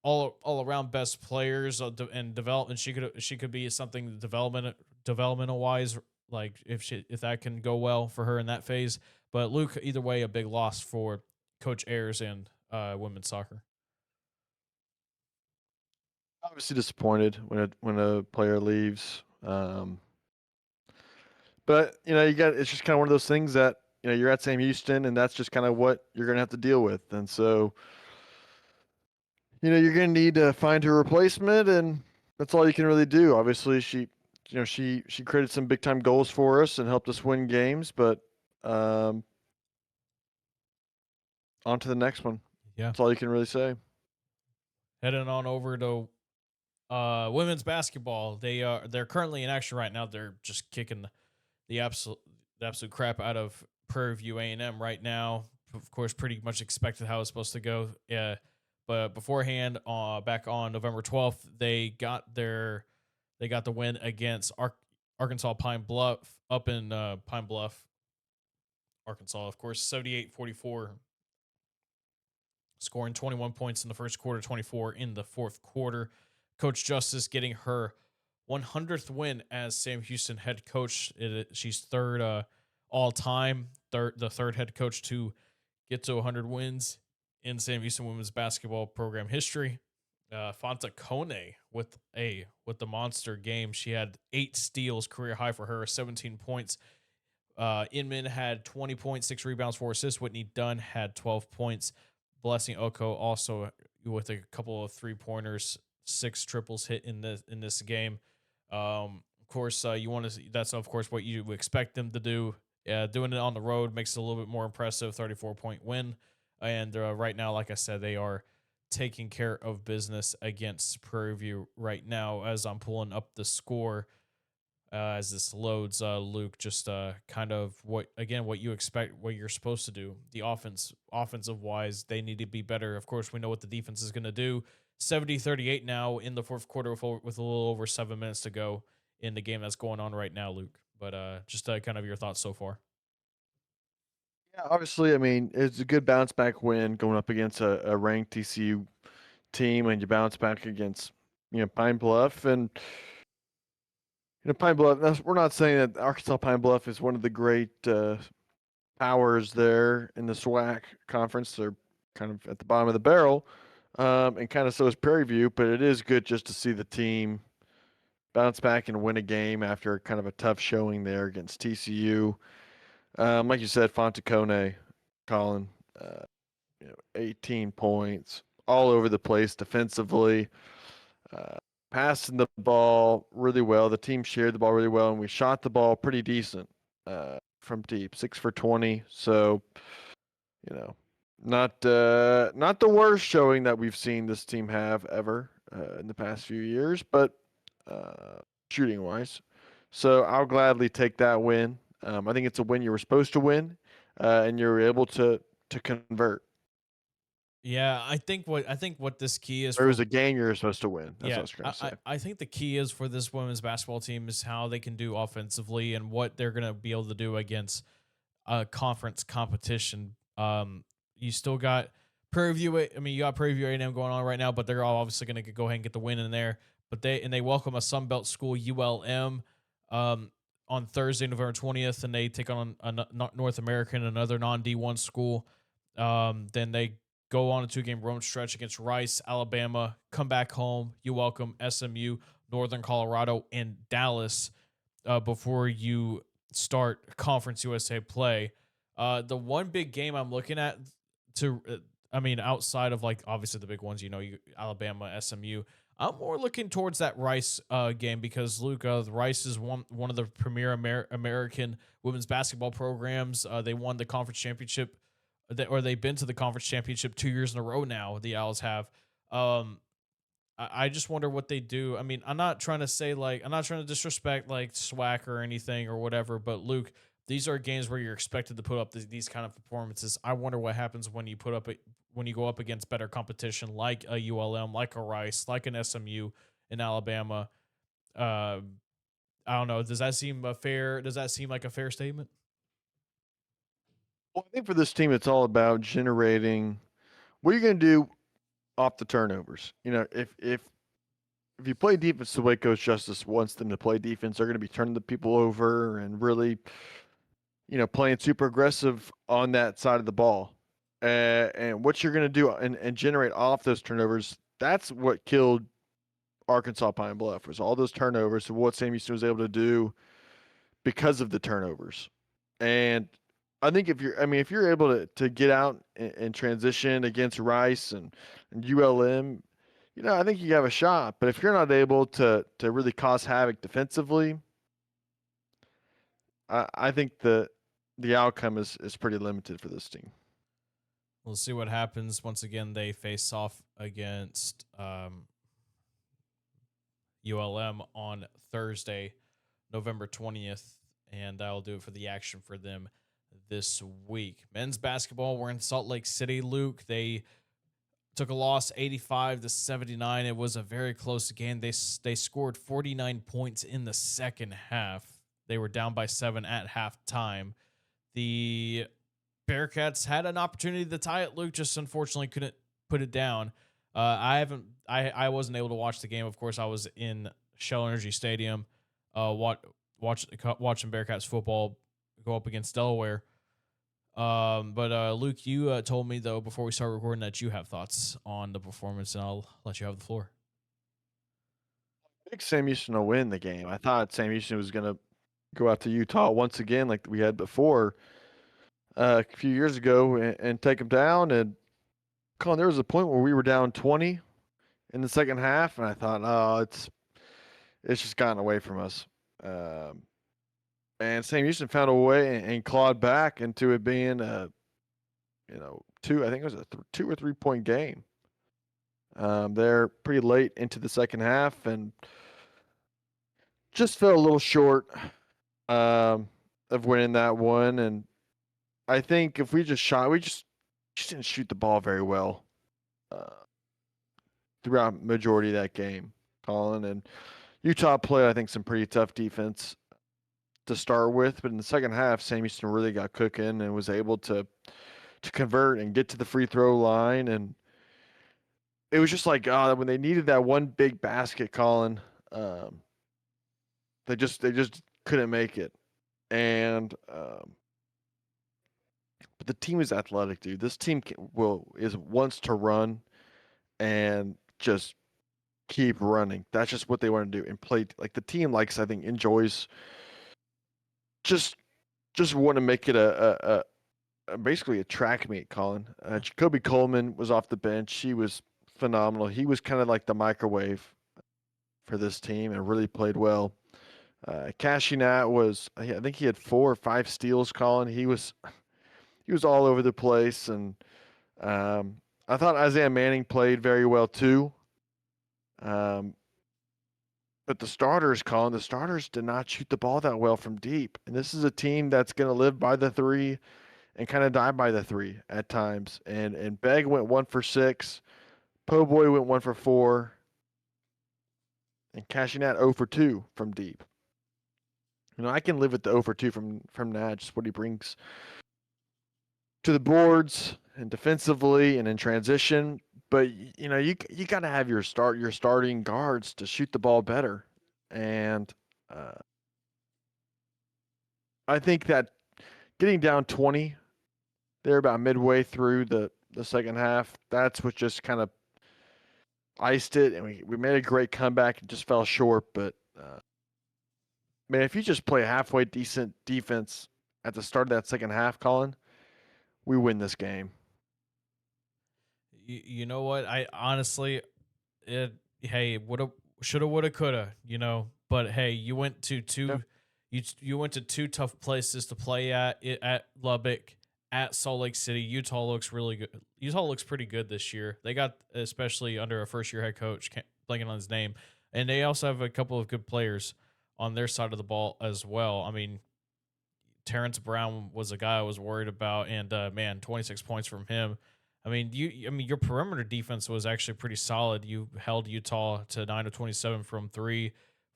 all around best players and development. She could be something developmental wise, like if that can go well for her in that phase. But Luke, either way, a big loss for Coach Ayers and women's soccer. Obviously disappointed when a player leaves. But it's just kind of one of those things that you're at Sam Houston, and that's just kind of what you're gonna have to deal with. And so you're gonna need to find her replacement, and that's all you can really do. Obviously, she created some big time goals for us and helped us win games. But on to the next one. Yeah, that's all you can really say. Heading on over to women's basketball. They're currently in action right now. They're just kicking the absolute crap out of Prairie View A&M right now. Of course, pretty much expected how it's supposed to go. Yeah, but beforehand, back on November 12th, they got the win against Arkansas Pine Bluff up in Pine Bluff, Arkansas. Of course, 78-44, scoring 21 points in the first quarter, 24 in the fourth quarter. Coach Justice getting her 100th win as Sam Houston head coach. She's third all time, the third head coach to get to 100 wins in Sam Houston women's basketball program history. Fonta Kone with the monster game. She had 8 steals, career high for her, 17 points. Inman had 20 points, 6 rebounds, 4 assists. Whitney Dunn had 12 points. Blessing Oko also with a couple of 3-pointers, 6 triples hit in this game. Of course, you want to. That's of course what you expect them to do. Doing it on the road makes it a little bit more impressive. 34-point win, and right now, like I said, they are taking care of business against Prairie View right now. As I'm pulling up the score, as this loads, Luke, just kind of what you expect, what you're supposed to do. The offensive wise, they need to be better. Of course, we know what the defense is going to do. 70-38 now in the fourth quarter with a little over 7 minutes to go in the game that's going on right now, Luke. But just kind of your thoughts so far. Yeah, obviously, I mean, it's a good bounce back win going up against a ranked TCU team, and you bounce back against Pine Bluff. And Pine Bluff, we're not saying that Arkansas Pine Bluff is one of the great powers there in the SWAC conference. They're kind of at the bottom of the barrel, and kind of so is Prairie View. But it is good just to see the team bounce back and win a game after kind of a tough showing there against TCU. Like you said, Fontacone, Colin, 18 points, all over the place defensively, passing the ball really well. The team shared the ball really well, and we shot the ball pretty decent from deep, 6 for 20. So, not the worst showing that we've seen this team have ever in the past few years, but shooting wise. So I'll gladly take that win. I think it's a win you were supposed to win, and you're able to convert. Yeah, I think what this key is. There was a game you're supposed to win. That's yeah, what I was trying to say. I think the key is for this women's basketball team is how they can do offensively and what they're going to be able to do against conference competition. You still got Prairie View. I mean, you got Prairie View A&M going on right now, but they're all obviously going to go ahead and get the win in there. But they welcome a Sunbelt school, ULM, on Thursday, November 20th, and they take on a North American, another non-D1 school. Then they go on a 2-game road stretch against Rice, Alabama, come back home. You welcome SMU, Northern Colorado, and Dallas before you start Conference USA play. The one big game I'm looking at outside of obviously the big ones, Alabama, SMU, I'm more looking towards that Rice game because Luke, Rice is one of the premier American women's basketball programs. They won the conference championship, they've been to the conference championship 2 years in a row now. The Owls have. I just wonder what they do. I mean, I'm not trying to disrespect SWAC or anything or whatever, but Luke, these are games where you're expected to put up these kind of performances. I wonder what happens when you go up against better competition like a ULM, like a Rice, like an SMU in Alabama. I don't know. Does that seem like a fair statement? Well, I think for this team, it's all about generating. What are you going to do off the turnovers? If you play defense the way Coach Justice wants them to play defense, they're going to be turning the people over and really, playing super aggressive on that side of the ball. And what you're going to do and generate off those turnovers, that's what killed Arkansas Pine Bluff, was all those turnovers and what Sam Houston was able to do because of the turnovers. And I think if you're able to get out and transition against Rice and ULM, I think you have a shot. But if you're not able to really cause havoc defensively, I think the outcome is pretty limited for this team. We'll see what happens. Once again, they face off against ULM on Thursday, November 20th, and I'll do it for the action for them this week. Men's basketball, we're in Salt Lake City, Luke. They took a loss 85-79. It was a very close game. They scored 49 points in the second half. They were down by 7 at halftime. The Bearcats had an opportunity to tie it, Luke, just unfortunately couldn't put it down. I wasn't able to watch the game. Of course, I was in Shell Energy Stadium, watching Bearcats football go up against Delaware. But Luke, you told me though before we start recording that you have thoughts on the performance, and I'll let you have the floor. I think Sam Houston will win the game. I thought Sam Houston was going to go out to Utah once again, like we had before a few years ago, and take them down. And Colin, there was a point where we were down 20 in the second half, and I thought, oh, it's just gotten away from us. And Sam Houston found a way and clawed back into it being a, I think it was a 2 or 3 point game. They're pretty late into the second half and just fell a little short of winning that one. And I think if we just shot, we just didn't shoot the ball very well throughout majority of that game, Colin. And Utah played, I think, some pretty tough defense to start with, but in the second half, Sam Houston really got cooking and was able to convert and get to the free throw line. And it was just like when they needed that one big basket, Colin, they just couldn't make it. And but the team is athletic, dude. This team wants to run and just keep running. That's just what they want to do and play. Like the team I think enjoys just want to make it a basically a track meet, Colin. Jacoby Coleman was off the bench. He was phenomenal. He was kind of like the microwave for this team and really played well. Cashy Nat I think he had 4 or 5 steals, Colin. He was all over the place. And I thought Isaiah Manning played very well too. But the starters, Colin, did not shoot the ball that well from deep. And this is a team that's going to live by the 3 and kind of die by the 3 at times. And Begg went 1 for 6. Po' Boy went 1 for 4. And Cashinat 0 for 2 from deep. I can live with the 0 for 2 from Nat, just what he brings to the boards and defensively and in transition. But you got to have your starting guards to shoot the ball better, and I think that getting down 20, they're about midway through the second half. That's what just kind of iced it, and we made a great comeback and just fell short. But man, if you just play halfway decent defense at the start of that second half, Colin, we win this game. You know what? I honestly, hey, shoulda, woulda, coulda. But hey, you went to two, you went to 2 tough places to play at Lubbock, at Salt Lake City. Utah looks really good. Utah looks pretty good this year. They got, especially under a first-year head coach, blanking on his name, and they also have a couple of good players on their side of the ball as well. I mean, Terrence Brown was a guy I was worried about, and man, 26 points from him. I mean, your perimeter defense was actually pretty solid. You held Utah to 9 of 27 from 3,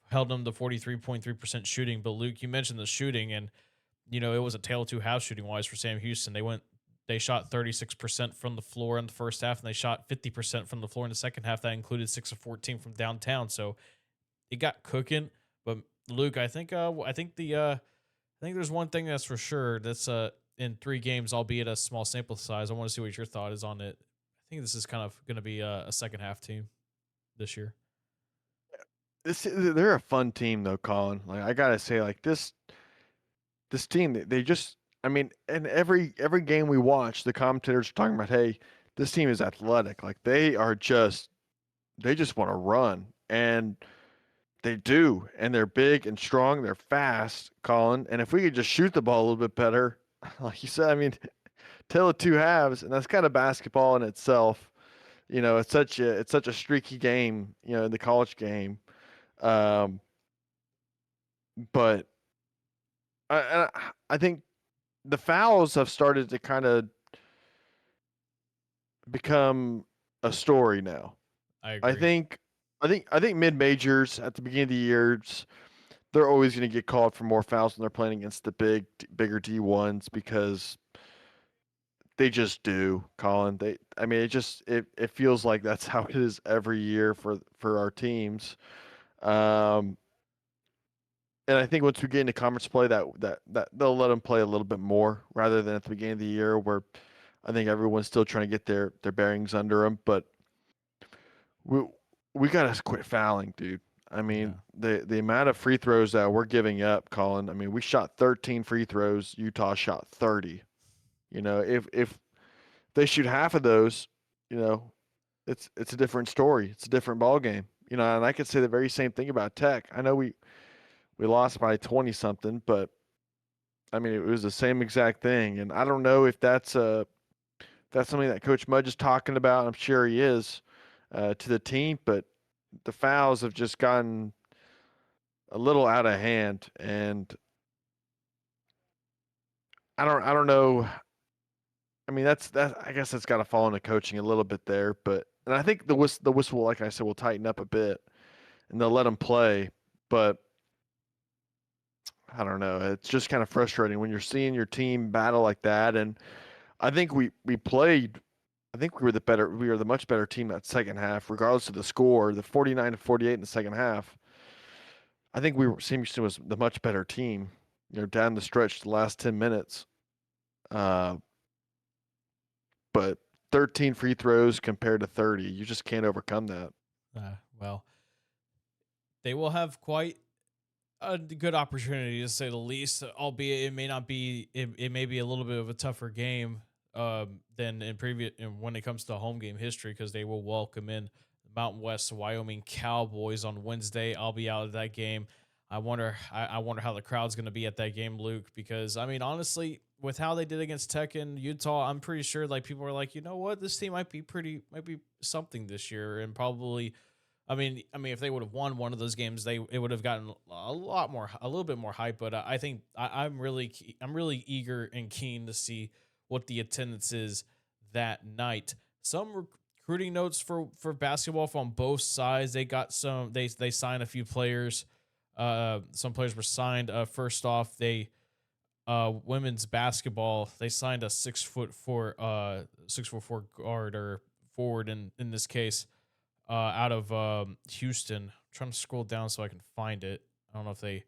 held them to 43.3% shooting. But Luke, you mentioned the shooting, and it was a tale of 2 halves shooting wise for Sam Houston. They shot 36% from the floor in the first half, and they shot 50% from the floor in the second half. That included 6 of 14 from downtown. So it got cooking. But Luke, I think there's one thing that's for sure. That's in 3 games, albeit a small sample size. I want to see what your thought is on it. I think this is kind of going to be a second half team this year. They're a fun team though, Colin. Like I gotta say, like this team, they just, I mean, in every game we watch, the commentators are talking about, hey, this team is athletic. Like they just want to run, and they do, and they're big and strong. They're fast, Colin. And if we could just shoot the ball a little bit better, like you said, I mean, tale of 2 halves, and that's kind of basketball in itself. It's such a streaky game, in the college game. But I think the fouls have started to kind of become a story now. I agree. I think mid majors at the beginning of the years, they're always going to get called for more fouls when they're playing against the bigger D1s because they just do, Colin. It feels like that's how it is every year for our teams. And I think once we get into conference play, that they'll let them play a little bit more rather than at the beginning of the year, where I think everyone's still trying to get their bearings under them. But we we gotta quit fouling, dude. I mean, the amount of free throws that we're giving up, Colin. I mean, we shot 13 free throws. Utah shot 30. You know, if they shoot half of those, you know, it's a different story. It's a different ball game. You know, and I could say the very same thing about Tech. I know we lost by 20 something, but I mean, it was the same exact thing. And I don't know if that's something that Coach Mudge is talking about. I'm sure he is to the team, but the fouls have just gotten a little out of hand, and I don't know. I mean, that I guess that's got to fall into coaching a little bit there, but and I think the whistle, like I said, will tighten up a bit, and they'll let them play, but I don't know. It's just kind of frustrating when you're seeing your team battle like that, and I think we played. I think we were the much better team that second half, regardless of the score, the 49-48 in the second half. I think Sam Houston was the much better team, you know, down the stretch, the last 10 minutes. But 13 free throws compared to 30, you just can't overcome that. Well, they will have quite a good opportunity to say the least, albeit it may not be, it may be a little bit of a tougher game than in previous when it comes to home game history, because they will welcome in the Mountain West Wyoming Cowboys on Wednesday. I'll be out at that game. I wonder how the crowd's going to be at that game, Luke, because I mean, honestly, with how they did against Tech and Utah, I'm pretty sure like people are like, you know what, this team might be something this year, and probably. I mean, if they would have won one of those games, it would have gotten a little bit more hype. But I think I'm really eager and keen to see what the attendance is that night. Some recruiting notes for basketball from both sides. They got some. They signed a few players. Some players were signed. First off, women's basketball. They signed a 6'4" guard or forward in this case. Out of Houston. I'm trying to scroll down so I can find it. I don't know if they.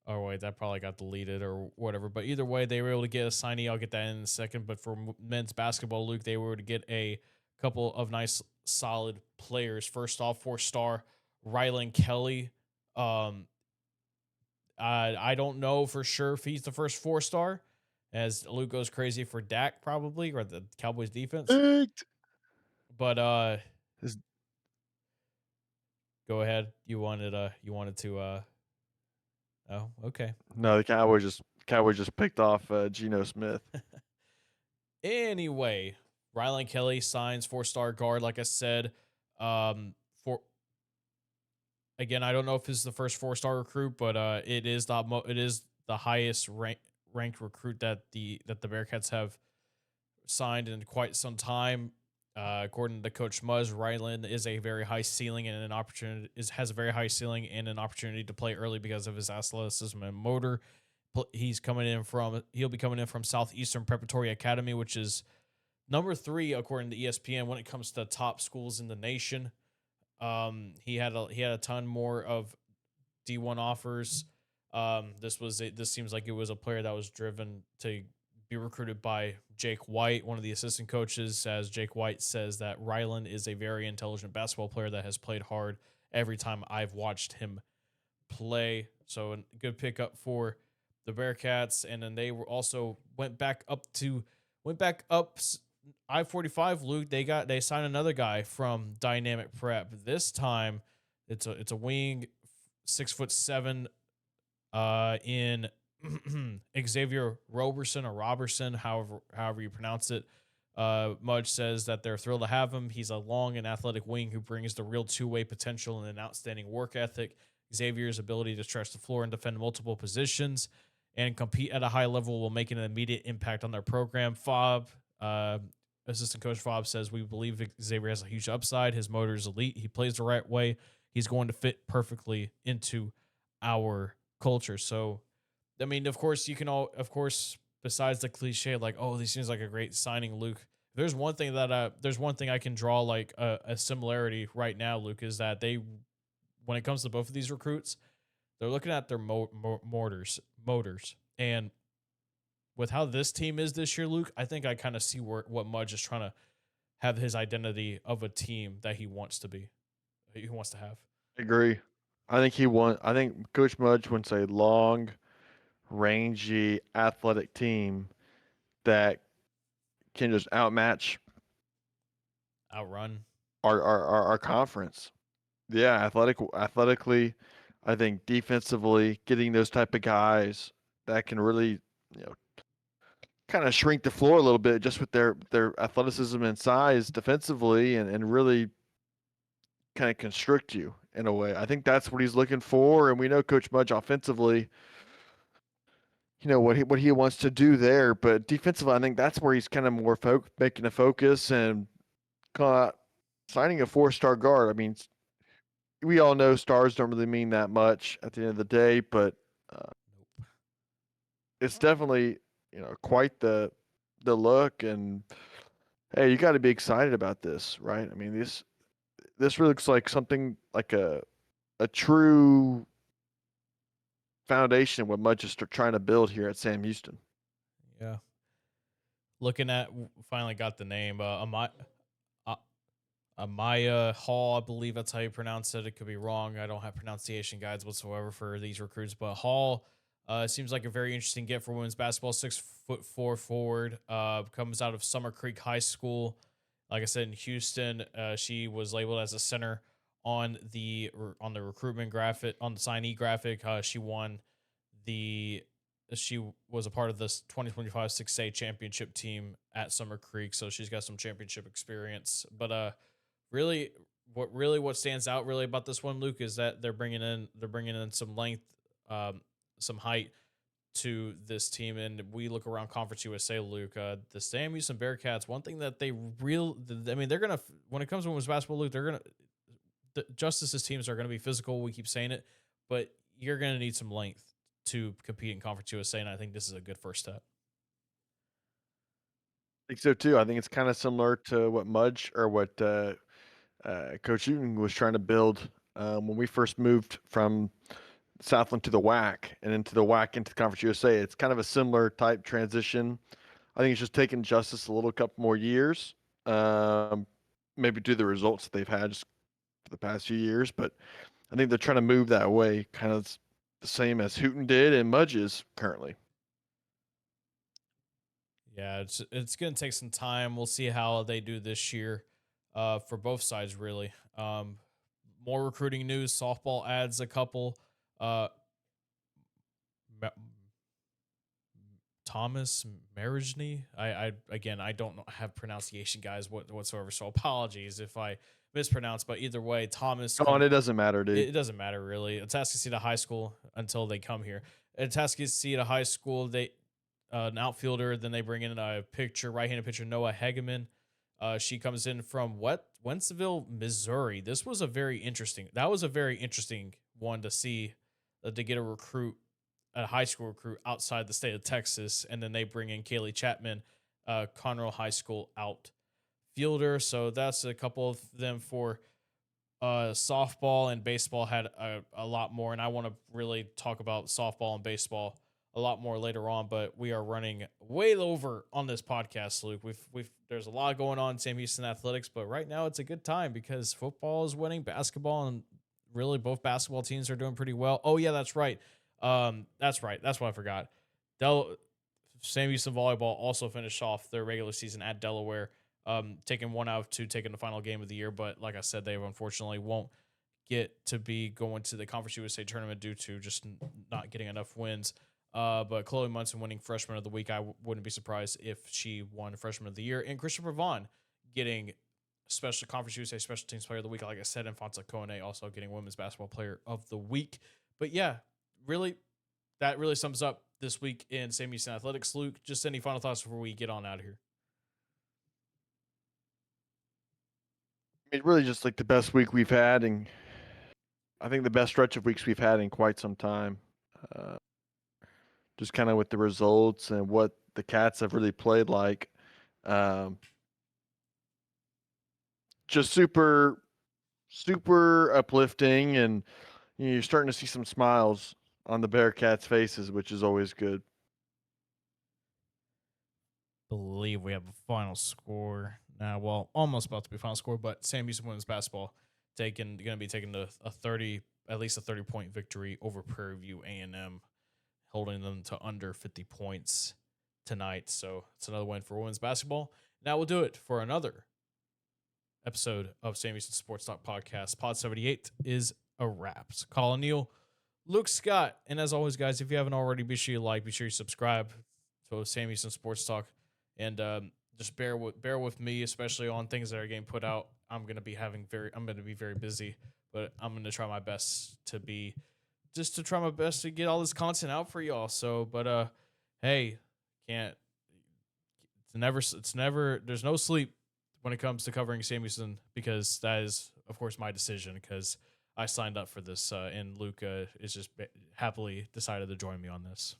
Oh wait, that probably got deleted or whatever. But either way, they were able to get a signee. I'll get that in a second. But for men's basketball, Luke, they were able to get a couple of nice, solid players. First off, 4-star Rylan Kelly. I don't know for sure if he's the first 4-star, as Luke goes crazy for Dak probably, or the Cowboys defense. But go ahead. You wanted to. Oh, okay. No, the Cowboys just picked off Geno Smith. Anyway, Rylan Kelly signs 4-star guard. Like I said, for again, I don't know if this is the first 4-star recruit, but it is the highest ranked recruit that the Bearcats have signed in quite some time. According to Coach Muzz, Ryland is a very high ceiling and has a very high ceiling and an opportunity to play early because of his athleticism and motor. He'll be coming in from Southeastern Preparatory Academy, which is number 3 according to ESPN when it comes to top schools in the nation. He had a ton more of D1 offers. This seems like it was a player that was driven to be recruited by Jake White, one of the assistant coaches, as Jake White says that Ryland is a very intelligent basketball player that has played hard every time I've watched him play. So a good pickup for the Bearcats. And then they were also went back up I-45, Luke. They signed another guy from Dynamic Prep. This time it's a wing, 6'7", in Xavier Roberson, however you pronounce it. Mudge says that they're thrilled to have him. He's a long and athletic wing who brings the real two-way potential and an outstanding work ethic. Xavier's ability to stretch the floor and defend multiple positions and compete at a high level will make an immediate impact on their program. Assistant Coach Fobb says, we believe Xavier has a huge upside. His motor is elite. He plays the right way. He's going to fit perfectly into our culture. So, I mean, of course, besides the cliche, like, oh, this seems like a great signing, Luke. There's one thing I can draw like a similarity right now, Luke, is that they when it comes to both of these recruits, they're looking at their motors. And with how this team is this year, Luke, I think I kind of see what Mudge is trying to have his identity of a team that he wants to be, he wants to have. I agree. I think Coach Mudge wants a long, rangy, athletic team that can just outmatch Outrun. our conference. Yeah, athletically, I think defensively, getting those type of guys that can really, kind of shrink the floor a little bit just with their athleticism and size defensively and really kind of constrict you in a way. I think that's what he's looking for, and we know Coach Mudge offensively, what he wants to do there, but defensively, I think that's where he's kind of more making a focus and signing a 4-star guard. I mean, we all know stars don't really mean that much at the end of the day, but it's definitely quite the look. And hey, you got to be excited about this, right? I mean, this really looks like something like a true foundation what Mudge is trying to build here at Sam Houston. Yeah. Looking at, finally got the name, Amaya Hall, I believe that's how you pronounce it. It could be wrong. I don't have pronunciation guides whatsoever for these recruits, but Hall seems like a very interesting get for women's basketball. 6'4" forward, comes out of Summer Creek High School. Like I said, in Houston, she was labeled as a center on the recruitment graphic, on the signee graphic. She was a part of this 2025 6A championship team at Summer Creek, so she's got some championship experience. But really, what stands out really about this one, Luke, is that they're bringing in some length, some height to this team. And we look around Conference USA, Luke, the Sam Houston Bearkats, one thing that they're gonna, when it comes to women's basketball, Luke, Justice's teams are gonna be physical. We keep saying it, but you're gonna need some length to compete in Conference USA, and I think this is a good first step. I think so too. I think it's kind of similar to what Mudge or what Coach Newton was trying to build when we first moved from Southland to the WAC and into the WAC into the Conference USA. It's kind of a similar type transition. I think it's just taken Justice a little couple more years, maybe due to the results that they've had just for the past few years. But I think they're trying to move that way, kind of the same as Hooten did and Mudge is currently. Yeah, it's going to take some time. We'll see how they do this year for both sides, really. More recruiting news. Softball adds a couple. Thomas Marigny. I don't have pronunciation guys whatsoever, so apologies if I mispronounce. But either way, Thomas. Oh, and it doesn't matter, dude. It doesn't matter really. Atascocita High School until they come here. Atascocita High School, they an outfielder. Then they bring in a right-handed pitcher, Noah Hegeman. She comes in from Wentzville, Missouri. That was a very interesting one to see, to get a high school recruit outside the state of Texas. And then they bring in Kaylee Chapman, Conroe High School outfielder. So that's a couple of them for softball. And baseball had a lot more. And I want to really talk about softball and baseball a lot more later on, but we are running way over on this podcast, Luke. There's a lot going on in Sam Houston athletics, but right now it's a good time because football is winning, basketball, and really both basketball teams are doing pretty well. Oh yeah, that's right. That's what I forgot. Sam Houston volleyball also finished off their regular season at Delaware, taking 1 out of 2, taking the final game of the year. But like I said, they unfortunately won't get to be going to the Conference USA tournament due to just not getting enough wins. But Chloe Munson winning Freshman of the Week, I wouldn't be surprised if she won Freshman of the Year. And Christopher Vaughn getting Special Conference USA Special Teams Player of the Week. Like I said, and Fonsa Kone also getting Women's Basketball Player of the Week. But yeah, that really sums up this week in Sam Houston Athletics. Luke, just any final thoughts before we get on out of here? I mean, really just like the best week we've had, and I think the best stretch of weeks we've had in quite some time. Just kind of with the results and what the Cats have really played like. Just super super uplifting, and you're starting to see some smiles on the Bearcats' faces, which is always good. Believe we have a final score now. Well, almost about to be final score, but Sam Houston women's basketball going to be taking at least a 30-point victory over Prairie View A&M, holding them to under 50 points tonight. So it's another win for women's basketball. Now we'll do it for another episode of Sam Houston Sports Talk Podcast. Pod 78 is a wrap. So Colin Neal, Luke Scott, and as always, guys, if you haven't already, be sure you subscribe to Sam Houston Sports Talk, and just bear with me, especially on things that are getting put out. I'm going to be very busy, but I'm going to try my best to get all this content out for y'all. So, but hey, there's no sleep when it comes to covering Sam Houston, because that is, of course, my decision, because I signed up for this, and Luca is just happily decided to join me on this.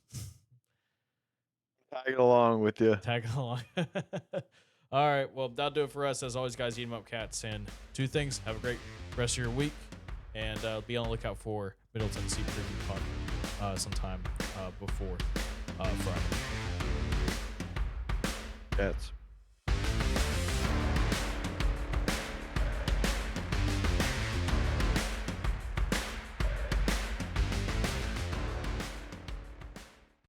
Tagging along with you. Tagging along. All right, well, that'll do it for us. As always, guys, eat 'em up, cats. And two things: have a great rest of your week, and be on the lookout for Middle Tennessee preview pod sometime before Friday. Cats.